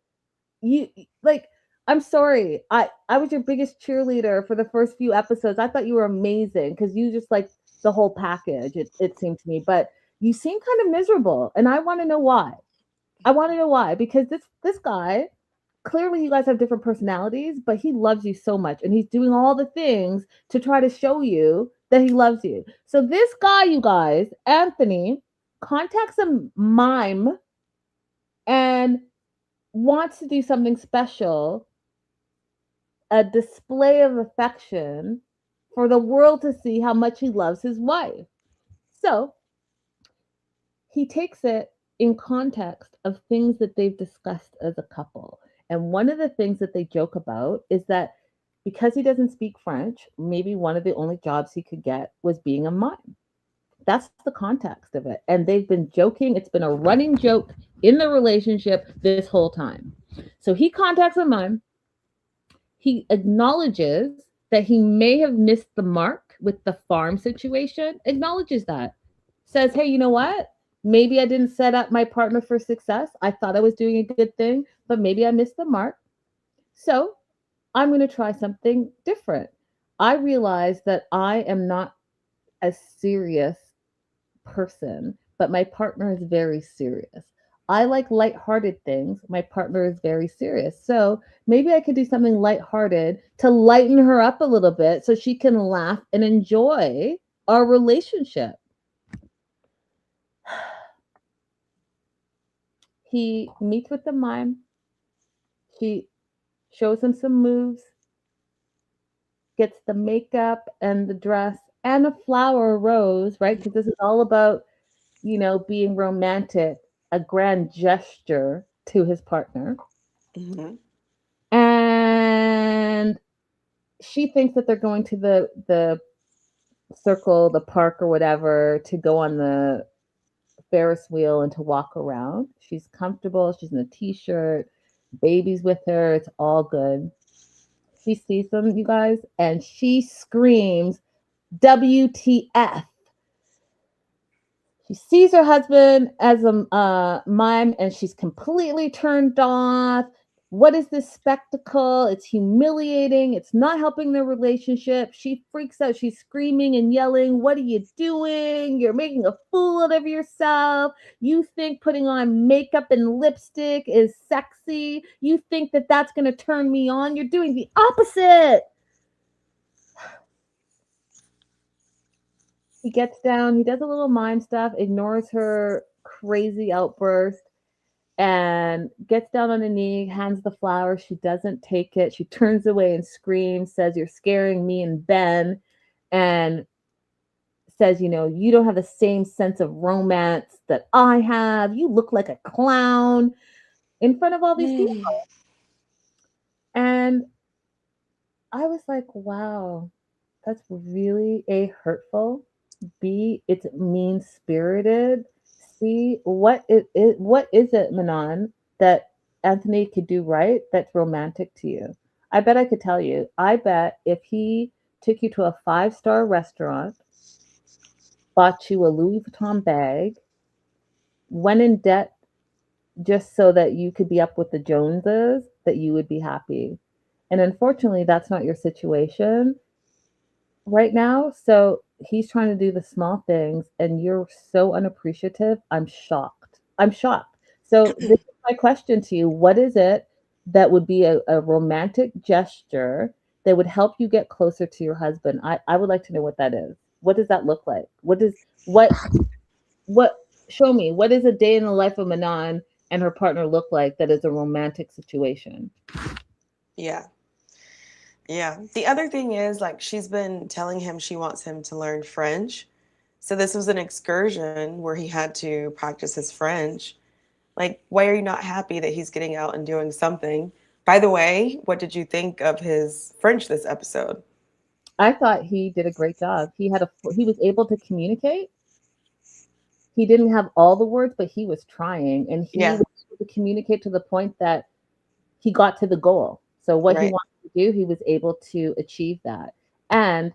I'm sorry. I was your biggest cheerleader for the first few episodes. I thought you were amazing, because you just like the whole package, it seemed to me. But you seem kind of miserable, and I want to know why. Because this guy, clearly you guys have different personalities, but he loves you so much, and he's doing all the things to try to show you that he loves you. So this guy, you guys, Anthony, contacts a mime and wants to do something special, a display of affection for the world to see how much he loves his wife. So he takes it in context of things that they've discussed as a couple. And one of the things that they joke about is that because he doesn't speak French, maybe one of the only jobs he could get was being a mime. That's the context of it. And they've been joking. It's been a running joke in the relationship this whole time. So he contacts a mime. He acknowledges that he may have missed the mark with the farm situation, acknowledges that. Says, hey, you know what? Maybe I didn't set up my partner for success. I thought I was doing a good thing, but maybe I missed the mark. So I'm going to try something different. I realize that I am not a serious person, but my partner is very serious. I like lighthearted things. My partner is very serious. So maybe I could do something lighthearted to lighten her up a little bit so she can laugh and enjoy our relationship. He meets with the mime. She shows him some moves, gets the makeup and the dress and a flower, a rose, right? Because this is all about, being romantic, a grand gesture to his partner. Mm-hmm. And she thinks that they're going to the circle, the park or whatever, to go on the Ferris wheel and to walk around. She's comfortable. She's in a t-shirt. Baby's with her. It's all good. She sees them, you guys, and she screams, WTF. She sees her husband as a mime and she's completely turned off. What is this spectacle? It's humiliating. It's not helping their relationship. She freaks out. She's screaming and yelling, what are you doing? You're making a fool out of yourself. You think putting on makeup and lipstick is sexy. You think that that's going to turn me on. You're doing the opposite. He gets down, he does a little mime stuff, ignores her crazy outburst, and gets down on a knee, hands the flower. She doesn't take it. She turns away and screams, says, you're scaring me and Ben, and says, you don't have the same sense of romance that I have. You look like a clown in front of all these people. And I was like, wow, that's really A, hurtful. B, it's mean spirited. C, what is it, Manon, that Anthony could do right that's romantic to you? I bet I could tell you. I bet if he took you to a 5-star restaurant, bought you a Louis Vuitton bag, went in debt just so that you could be up with the Joneses, that you would be happy. And unfortunately, that's not your situation right now. So he's trying to do the small things and you're so unappreciative. I'm shocked. I'm shocked. So this is my question to you. What is it that would be a romantic gesture that would help you get closer to your husband? I would like to know what that is. What does that look like? What show me, what does a day in the life of Manon and her partner look like that is a romantic situation? Yeah. Yeah. The other thing is, like, she's been telling him she wants him to learn French. So this was an excursion where he had to practice his French. Like, why are you not happy that he's getting out and doing something? By the way, what did you think of his French this episode? I thought he did a great job. He was able to communicate. He didn't have all the words, but he was trying, and he was able to communicate to the point that he got to the goal. So what he wanted to do, he was able to achieve that. And,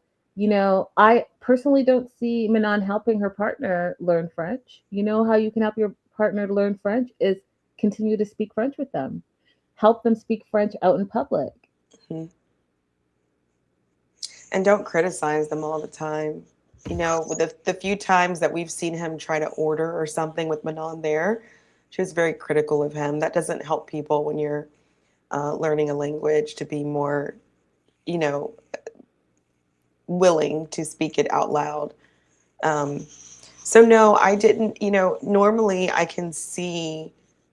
I personally don't see Manon helping her partner learn French. You know how you can help your partner to learn French is continue to speak French with them. Help them speak French out in public. Mm-hmm. And don't criticize them all the time. The few times that we've seen him try to order or something with Manon there, she was very critical of him. That doesn't help people when you're learning a language to be more, willing to speak it out loud. So no, I didn't, normally I can see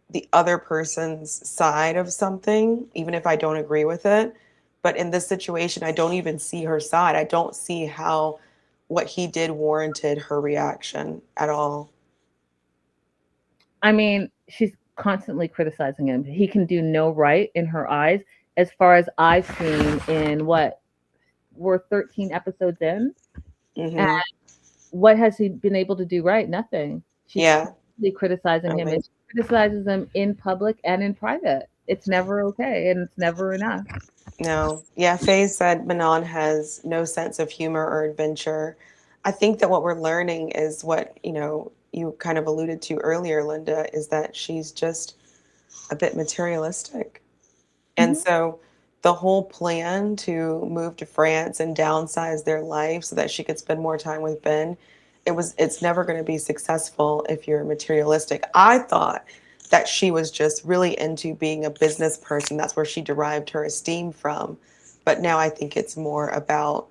the other person's side of something, even if I don't agree with it. But in this situation, I don't even see her side. I don't see how what he did warranted her reaction at all. I mean, she's constantly criticizing him. He can do no right in her eyes, as far as I've seen in we're 13 episodes in. Mm-hmm. And what has he been able to do right? Nothing. She's constantly criticizing him, and she criticizes him in public and in private. It's never okay, and it's never enough. No. Yeah, Faye said Manon has no sense of humor or adventure. I think that what we're learning is what, you kind of alluded to earlier, Linda, is that she's just a bit materialistic. And so the whole plan to move to France and downsize their life so that she could spend more time with Ben, it's never going to be successful if you're materialistic. I thought that she was just really into being a business person. That's where she derived her esteem from. But now I think it's more about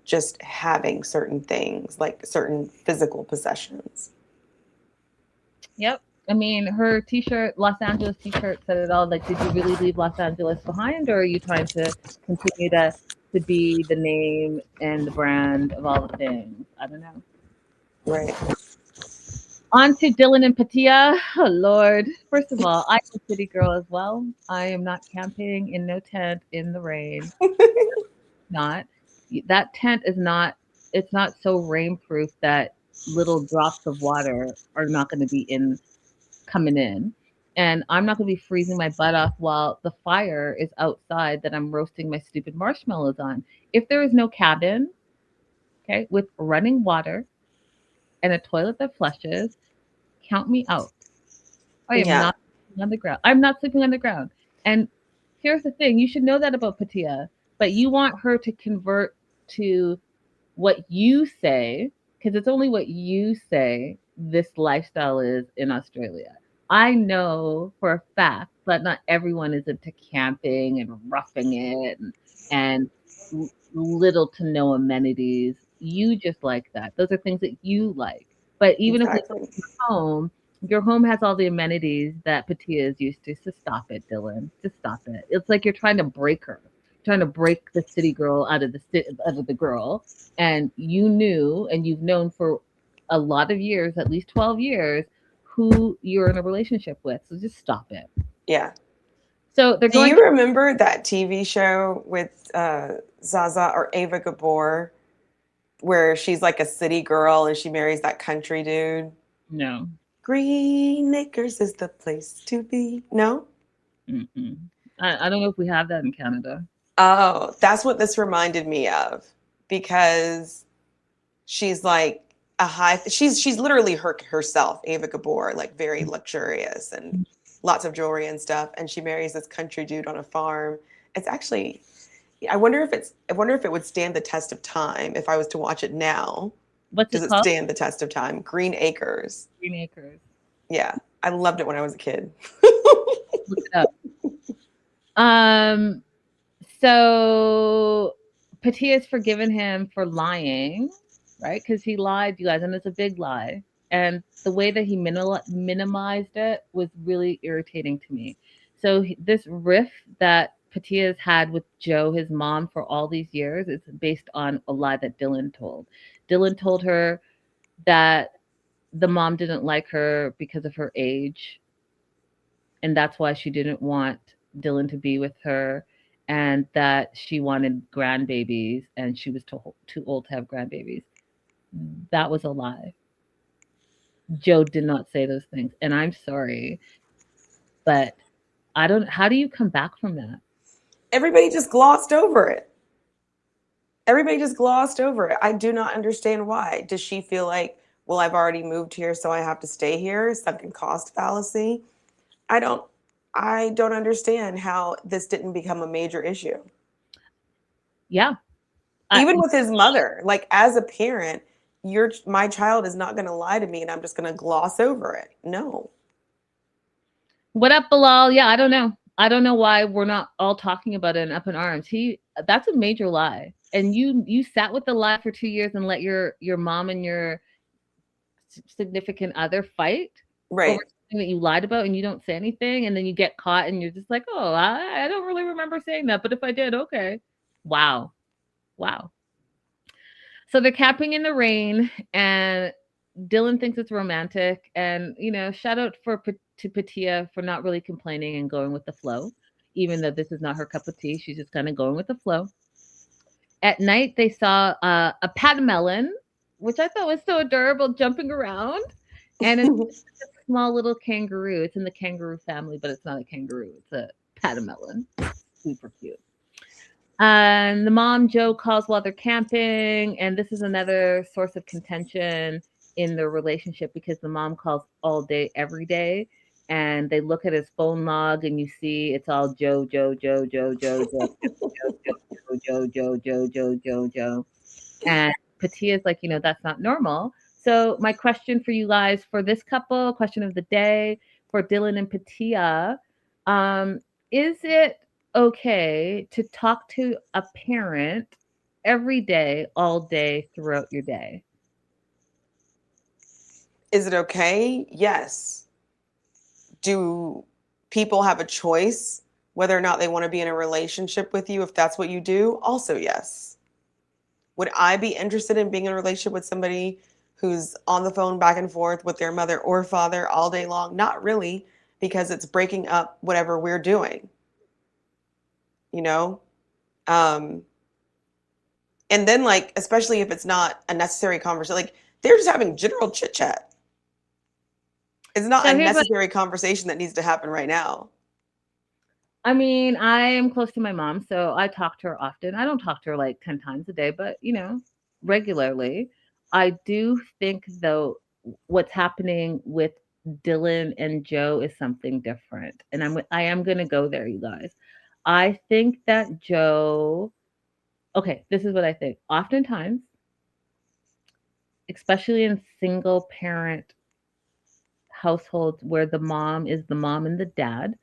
just having certain things, like certain physical possessions. Yep. I mean, her t-shirt, Los Angeles t-shirt said it all. Like, did you really leave Los Angeles behind, or are you trying to continue to to be the name and the brand of all the things. I don't know. Right. On to Dylan and Patia. Oh Lord. First of all, I'm a city girl as well. I am not camping in no tent in the rain. Not. That tent is not, it's not so rainproof that little drops of water are not going to be in coming in. And I'm not going to be freezing my butt off while the fire is outside that I'm roasting my stupid marshmallows on. If there is no cabin, okay, with running water and a toilet that flushes, count me out. I am Yeah. not sleeping on the ground. I'm not sleeping on the ground. And here's the thing, you should know that about Patia, but you want her to convert to what you say, because it's only what you say this lifestyle is in Australia. I know for a fact that not everyone is into camping and roughing it and little to no amenities. You just like that. Those are things that you like. But even if we go Exactly. to your home has all the amenities that Patia is used to. So stop it, Dylan. Just stop it. It's like you're trying to break her, trying to break the city girl out of the girl. And you knew, and you've known for a lot of years, at least 12 years, who you're in a relationship with. So just stop it. Yeah. So they're Do going. you remember that TV show with Zaza or Ava Gabor where she's like a city girl and she marries that country dude? No. Green Acres is the place to be. No? Mm-mm. I don't know if we have that in Canada. Oh, that's what this reminded me of because she's like she's literally herself, Ava Gabor, like very luxurious and lots of jewelry and stuff, and she marries this country dude on a farm. It's actually I wonder if it would stand the test of time if I was to watch it now. What's Does it it called? stand the test of time? Green Acres. Green Acres. Yeah. I loved it when I was a kid. Look it up. Um. So Patia's forgiven him for lying, right? Because he lied, you guys, and it's a big lie. And the way that he minimized it was really irritating to me. So this riff that Patia's had with Joe, his mom, for all these years, is based on a lie that Dylan told. Dylan told her that the mom didn't like her because of her age, and that's why she didn't want Dylan to be with her, and that she wanted grandbabies and she was too old to have grandbabies. That was a lie. Joe did not say those things, and I'm sorry, but I don't. How do you come back from that? Everybody just glossed over it. Everybody just glossed over it. I do not understand why. Does she feel like, well, I've already moved here, so I have to stay here? Sunken cost fallacy. I don't I don't understand how this didn't become a major issue. Yeah, Even with his mother, like as a parent, my child is not going to lie to me and I'm just going to gloss over it. No. what up, Bilal? Yeah, I don't know. I don't know why we're not all talking about it and up in arms. That's a major lie. And you sat with the lie for 2 years and let your mom and your significant other fight over Right. something that you lied about, and you don't say anything, and then you get caught and you're just like, oh, I don't really remember saying that, but if I did, okay. Wow. Wow. So they're camping in the rain, and Dylan thinks it's romantic, and shout out to Patia for not really complaining and going with the flow, even though this is not her cup of tea. She's just kind of going with the flow. At night, they saw a patamelon, which I thought was so adorable, jumping around, and it's a small little kangaroo. It's in the kangaroo family, but it's not a kangaroo. It's a patamelon. Super cute. And the mom, Joe, calls while they're camping, and this is another source of contention in their relationship because the mom calls all day, every day, and they look at his phone log, and you see it's all Joe, Joe, Joe, Joe, Joe, Joe, Joe, Joe, Joe, Joe, Joe, Joe, Joe, and Patia's like, that's not normal. So my question for you guys, for this couple, question of the day for Dylan and Patia, is it okay to talk to a parent every day, all day, throughout your day? Is it okay? Yes. Do people have a choice Whether or not they want to be in a relationship with you, if that's what you do, also yes. Would I be interested in being in a relationship with somebody who's on the phone back and forth with their mother or father all day long? Not really, because it's breaking up whatever we're doing, you know? And then, like, especially if it's not a necessary conversation, like they're just having general chit chat. It's not So a here's what necessary conversation that needs to happen right now. I mean, I am close to my mom, so I talk to her often. I don't talk to her like 10 times a day, but regularly. I do think though what's happening with Dylan and Joe is something different. And I am going to go there, you guys. I think that Joe Okay, this is what I think. Oftentimes, especially in single parent households where the mom is the mom and the dad,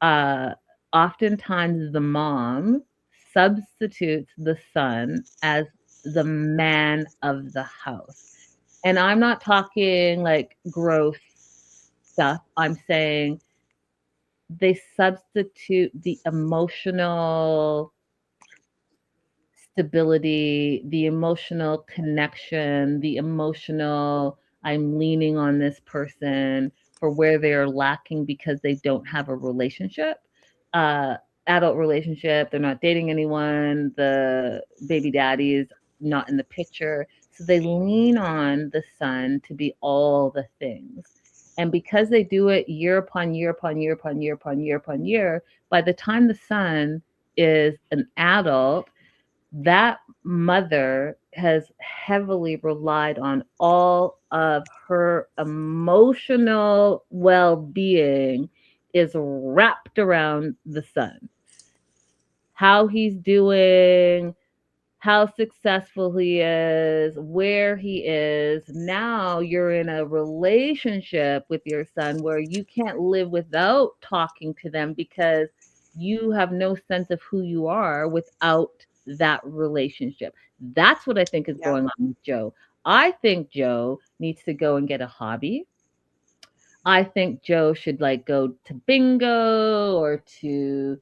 uh, oftentimes the mom substitutes the son as the man of the house. And I'm not talking like gross stuff. I'm saying they substitute the emotional stability, the emotional connection, the emotional, I'm leaning on this person for where they're lacking because they don't have a relationship, uh, adult relationship. They're not dating anyone. The baby daddy is not in the picture. So they lean on the son to be all the things. And because they do it year upon year upon year upon year upon year upon year, by the time the son is an adult, that mother has heavily relied on all of her emotional well-being is wrapped around the son. How he's doing, how successful he is, where he is. Now you're in a relationship with your son where you can't live without talking to them because you have no sense of who you are without that relationship. That's what I think is Yeah. going on with Joe. I think Joe needs to go and get a hobby. I think Joe should like go to bingo or to,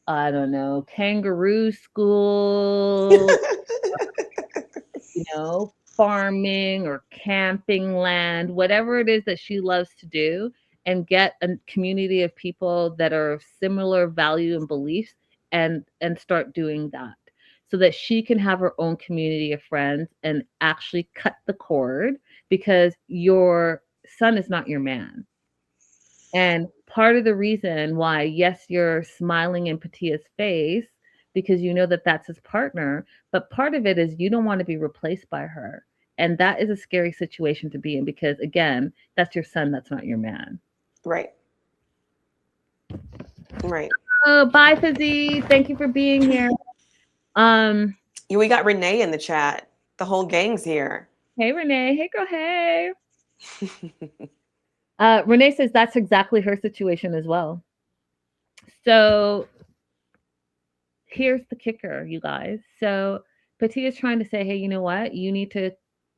I don't know, kangaroo school, farming or camping land, whatever it is that she loves to do, and get a community of people that are of similar value and beliefs and start doing that so that she can have her own community of friends and actually cut the cord because your son is not your man. And part of the reason why, yes, you're smiling in Patia's face because you know that that's his partner, but part of it is you don't want to be replaced by her. And that is a scary situation to be in because, again, that's your son, that's not your man. Right. Right. Oh, bye, Fizzy. Thank you for being here. We got Renee in the chat. The whole gang's here. Hey, Renee. Hey, girl. Hey. Renee says that's exactly her situation as well. So here's the kicker, you guys. So Patia is trying to say, hey, you know what? You need to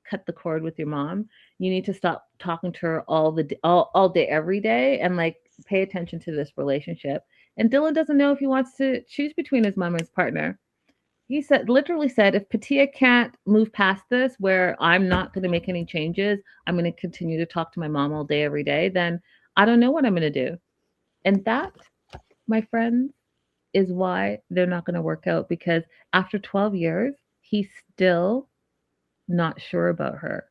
cut the cord with your mom. You need to stop talking to her all day, every day, and like pay attention to this relationship. And Dylan doesn't know if he wants to choose between his mom and his partner. He literally said, if Patia can't move past this, where I'm not going to make any changes, I'm going to continue to talk to my mom all day, every day, then I don't know what I'm going to do. And that, my friends, is why they're not going to work out because after 12 years, he's still not sure about her.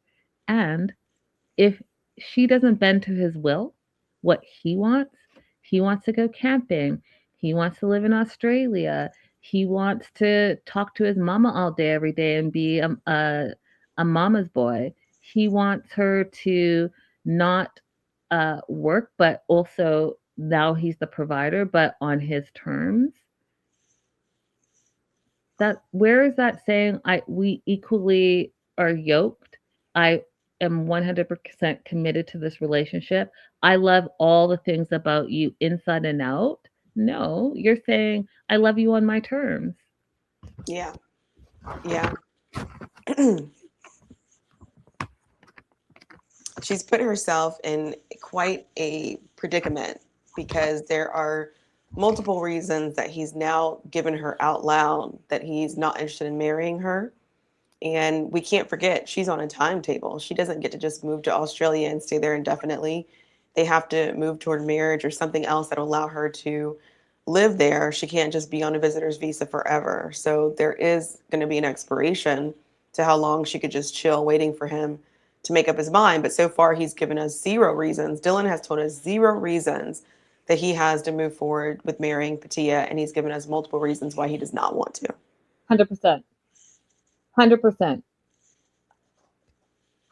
And if she doesn't bend to his will, what he wants to go camping. He wants to live in Australia. He wants to talk to his mama all day, every day and be a mama's boy. He wants her to not work, but also now he's the provider, but on his terms. That where is that saying we equally are yoked? I am 100% committed to this relationship. I love all the things about you inside and out. No, you're saying I love you on my terms. Yeah. Yeah. She's put herself in quite a predicament because there are multiple reasons that he's now given her out loud that he's not interested in marrying her. And we can't forget, she's on a timetable. She doesn't get to just move to Australia and stay there indefinitely. They have to move toward marriage or something else that will allow her to live there. She can't just be on a visitor's visa forever. So there is going to be an expiration to how long she could just chill waiting for him to make up his mind. But so far, he's given us zero reasons. Dylan has told us zero reasons that he has to move forward with marrying Patia, and he's given us multiple reasons why he does not want to. 100%. 100%.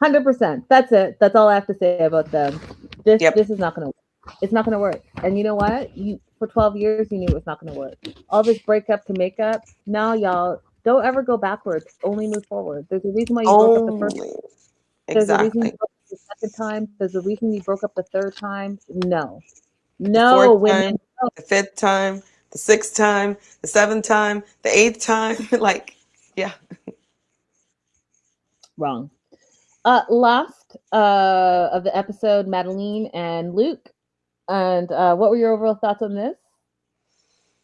100%. That's it. That's all I have to say about them. This is not going to work. It's not going to work. And you know what? For 12 years, you knew it was not going to work. All this breakup to make up. Now, y'all, don't ever go backwards. Only move forward. There's a reason why you broke up the first time. There's a reason you broke up the second time. There's a reason you broke up the third time. No. No. The fourth time, the fifth time, the sixth time, the seventh time, the eighth time. Like, yeah. Wrong. Last of the episode, Madeline and Luke. And what were your overall thoughts on this,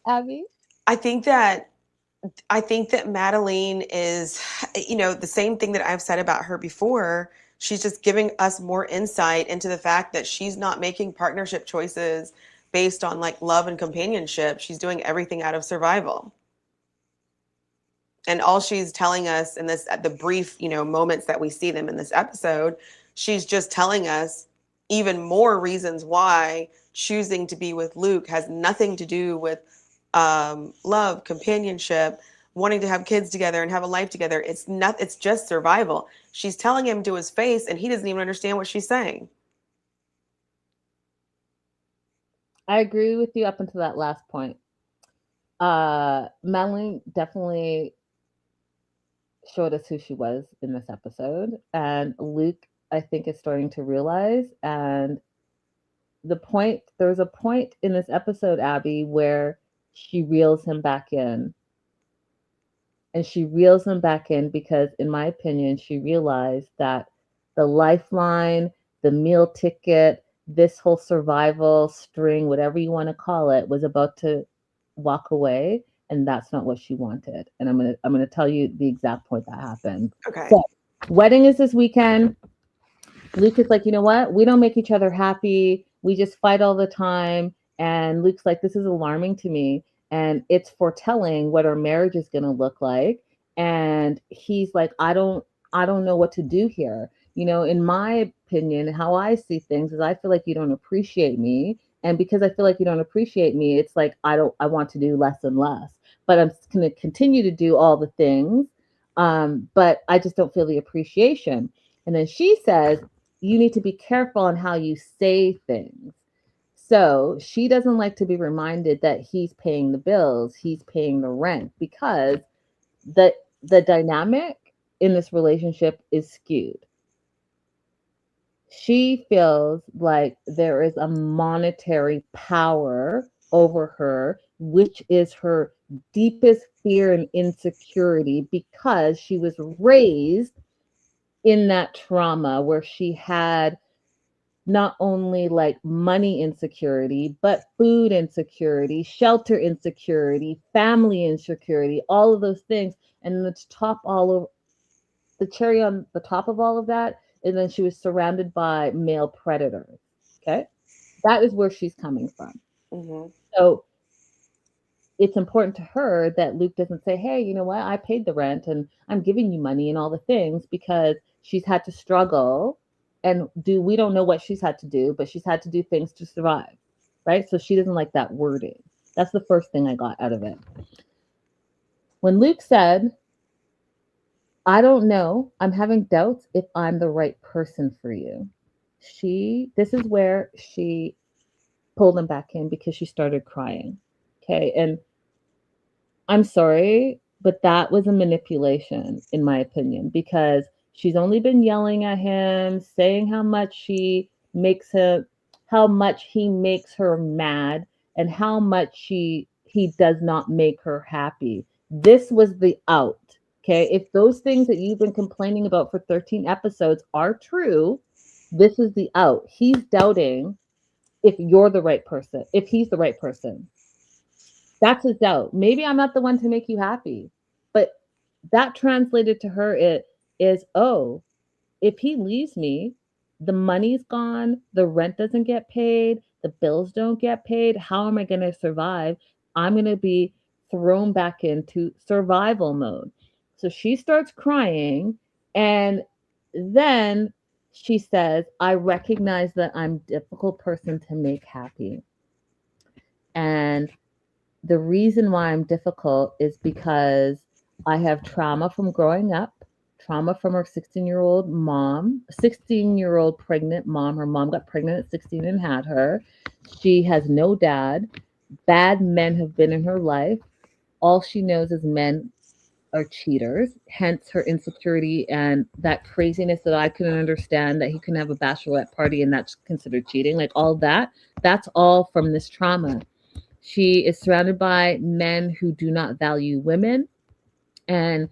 Abby? I think that Madeline is, the same thing that I've said about her before. She's just giving us more insight into the fact that she's not making partnership choices based on like love and companionship. She's doing everything out of survival. And all she's telling us in this, at the brief, moments that we see them in this episode, she's just telling us even more reasons why choosing to be with Luke has nothing to do with love, companionship, wanting to have kids together and have a life together. It's just survival. She's telling him to his face, and he doesn't even understand what she's saying. I agree with you up until that last point. Madeline definitely showed us who she was in this episode, and Luke, I think, is starting to realize. And there's a point in this episode, Abby, where she reels him back in. And she reels him back in because, in my opinion, she realized that the lifeline, the meal ticket, this whole survival string, whatever you want to call it, was about to walk away, and that's not what she wanted. And I'm gonna tell you the exact point that happened. Okay. So, wedding is this weekend. Luke is like, you know what? We don't make each other happy. We just fight all the time. And Luke's like, this is alarming to me, and it's foretelling what our marriage is going to look like. And he's like, I don't know what to do here. In my opinion, how I see things is I feel like you don't appreciate me. And because I feel like you don't appreciate me, it's like, I want to do less and less, but I'm going to continue to do all the things. But I just don't feel the appreciation. And then she says, you need to be careful on how you say things. So she doesn't like to be reminded that he's paying the bills, he's paying the rent, because the dynamic in this relationship is skewed. She feels like there is a monetary power over her, which is her deepest fear and insecurity, because she was raised in that trauma where she had not only like money insecurity, but food insecurity, shelter insecurity, family insecurity, all of those things. And the cherry on the top of all of that, and then she was surrounded by male predators. Okay. That is where she's coming from. Mm-hmm. So it's important to her that Luke doesn't say, hey, you know what? I paid the rent and I'm giving you money and all the things, because she's had to struggle and we don't know what she's had to do, but she's had to do things to survive, right? So she doesn't like that wording. That's the first thing I got out of it. When Luke said, I don't know, I'm having doubts if I'm the right person for you. This is where she pulled him back in, because she started crying. Okay. And I'm sorry, but that was a manipulation, in my opinion, because she's only been yelling at him, saying how much he makes her mad, and how much he does not make her happy. This was the out. Okay. If those things that you've been complaining about for 13 episodes are true, this is the out. He's doubting if you're the right person, if he's the right person. That's his doubt. Maybe I'm not the one to make you happy. But that translated to her it is, oh, if he leaves me, the money's gone, the rent doesn't get paid, the bills don't get paid. How am I going to survive? I'm going to be thrown back into survival mode. So she starts crying, and then she says, I recognize that I'm a difficult person to make happy. And the reason why I'm difficult is because I have trauma from growing up, trauma from her 16-year-old mom, 16-year-old pregnant mom. Her mom got pregnant at 16 and had her. She has no dad. Bad men have been in her life. All she knows is men are cheaters, hence her insecurity and that craziness that I couldn't understand that he couldn't have a bachelorette party and that's considered cheating. Like all that, that's all from this trauma. She is surrounded by men who do not value women. And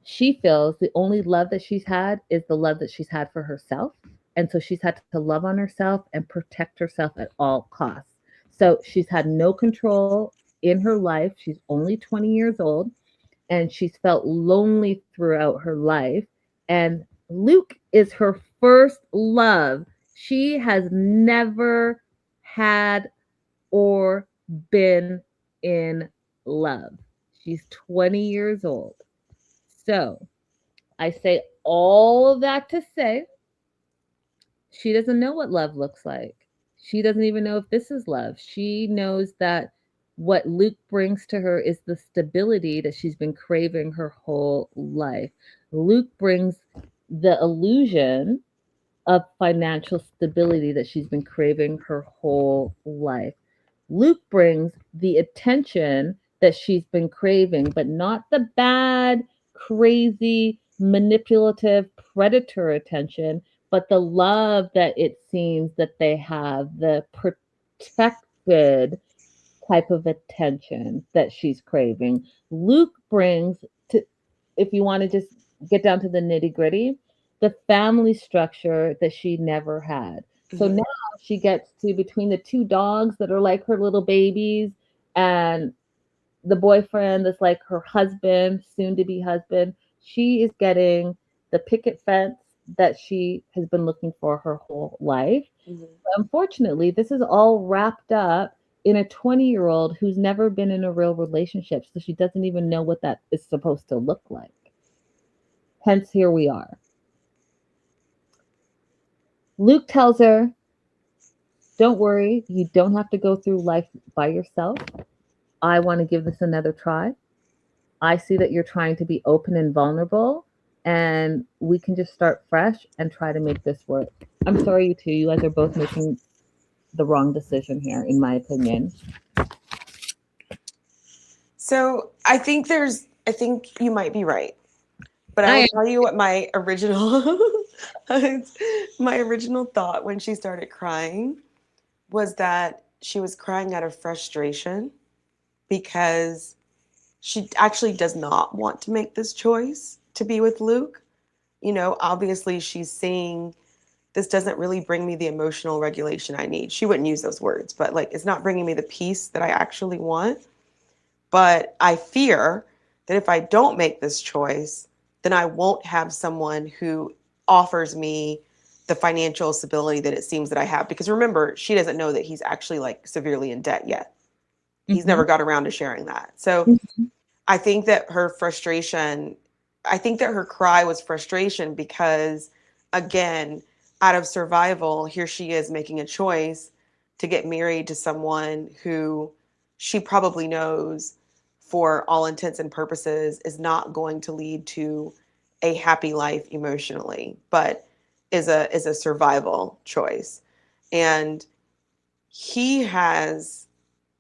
she feels the only love that she's had is the love that she's had for herself. And so she's had to love on herself and protect herself at all costs. So she's had no control in her life. She's only 20 years old and she's felt lonely throughout her life. And Luke is her first love. She has never had or been in love. She's 20 years old. So I say all of that to say she doesn't know what love looks like. She doesn't even know if this is love. She knows that what Luke brings to her is the stability that she's been craving her whole life. Luke brings the illusion of financial stability that she's been craving her whole life. Luke brings the attention that she's been craving, but not the bad, crazy, manipulative, predator attention, but the love that it seems that they have, the protected type of attention that she's craving. Luke brings to, if you want to just get down to the nitty gritty, the family structure that she never had. So Mhm. now she gets to between the two dogs that are like her little babies and the boyfriend that's like her husband, soon to be husband. She is getting the picket fence that she has been looking for her whole life. Mhm. Unfortunately, this is all wrapped up in a 20-year-old who's never been in a real relationship. So she doesn't even know what that is supposed to look like. Hence, here we are. Luke tells her, don't worry, you don't have to go through life by yourself. I want to give this another try. I see that you're trying to be open and vulnerable, and we can just start fresh and try to make this work. I'm sorry, you two. You guys are both making the wrong decision here, in my opinion. So I think you might be right. But I I will am. tell you what my original my original thought when she started crying was that she was crying out of frustration because she actually does not want to make this choice to be with Luke. You know, obviously she's seeing this doesn't really bring me the emotional regulation I need. She wouldn't use those words, but like it's not bringing me the peace that I actually want. But I fear that if I don't make this choice, then I won't have someone who offers me the financial stability that it seems that I have. Because remember, she doesn't know that he's actually like severely in debt yet. He's Mm-hmm. never got around to sharing that. So Mm-hmm. I think that her frustration, I think that her cry was frustration because, again, out of survival, here she is making a choice to get married to someone who she probably knows, for all intents and purposes, is not going to lead to a happy life emotionally, but is a survival choice. And he has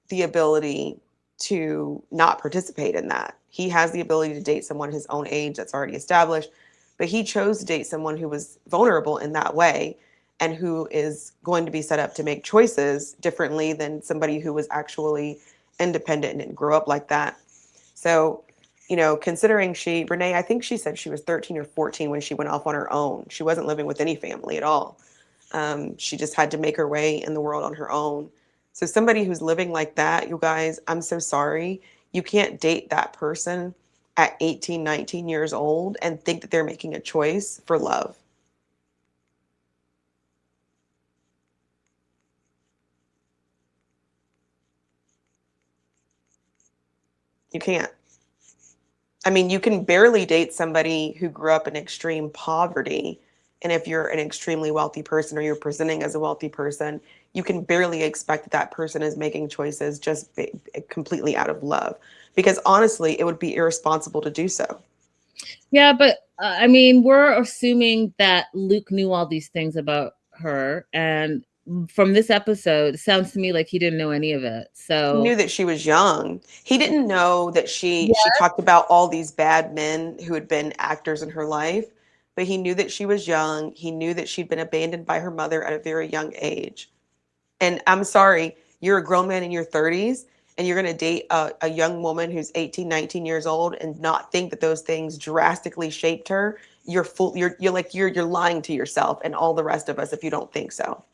the ability to not participate in that. He has the ability to date someone his own age that's already established, but he chose to date someone who was vulnerable in that way and who is going to be set up to make choices differently than somebody who was actually independent and didn't grow up like that. So, you know, considering Renee, I think she said she was 13 or 14 when she went off on her own. She wasn't living with any family at all. She just had to make her way in the world on her own. So somebody who's living like that, you guys, I'm so sorry. You can't date that person at 18, 19 years old and think that they're making a choice for love. You can't. I mean, you can barely date somebody who grew up in extreme poverty. And if you're an extremely wealthy person or you're presenting as a wealthy person, you can barely expect that that person is making choices just completely out of love. Because honestly, it would be irresponsible to do so. Yeah, but I mean, we're assuming that Luke knew all these things about her, and from this episode, it sounds to me like he didn't know any of it. He So knew that she was young. He didn't know that she yeah, talked about all these bad men who had been actors in her life, but he knew that she was young. He knew that she'd been abandoned by her mother at a very young age. And I'm sorry, you're a grown man in your 30s and you're going to date a young woman who's 18, 19 years old and not think that those things drastically shaped her. You're lying to yourself and all the rest of us if you don't think so.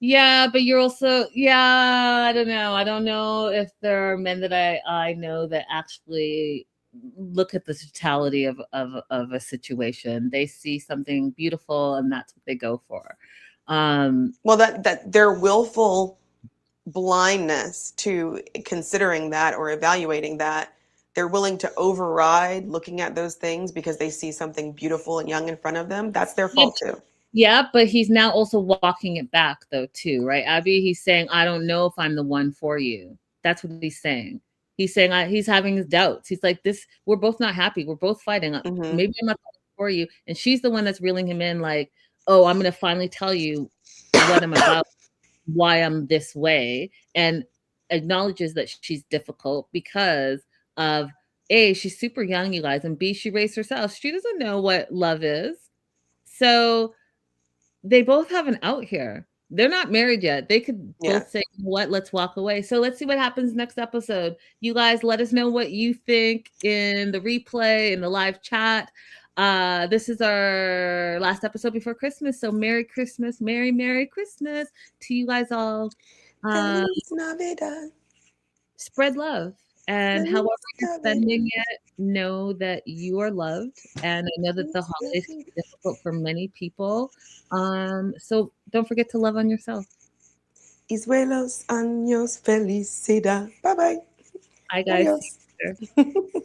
yeah, but you're also I don't know. I don't know if there are men that I know that actually look at the totality of a situation. They see something beautiful and that's what they go for. Well, that their willful blindness to considering that or evaluating that, they're willing to override looking at those things because they see something beautiful and young in front of them. That's their fault too. Yeah, but he's now also walking it back though too, right, Abby? He's saying, I don't know if I'm the one for you. That's what he's saying. He's saying he's having his doubts. He's like, this, we're both not happy. We're both fighting. Mm-hmm. Maybe I'm not the one for you. And she's the one that's reeling him in like, oh, I'm going to finally tell you what I'm about, why I'm this way, and acknowledges that she's difficult because of A, she's super young, you guys, and B, she raised herself. She doesn't know what love is. So they both have an out here. They're not married yet. They could both say, you know what, let's walk away. So let's see what happens next episode. You guys let us know what you think in the replay, in the live chat. This is our last episode before Christmas. So Merry Christmas, Merry Christmas to you guys all. Feliz Navidad. Spread love. And however you're spending it, know that you are loved. And I know that the holidays can be difficult for many people. So don't forget to love on yourself. Buenos años, felicidad. Bye bye. Hi guys. Adios.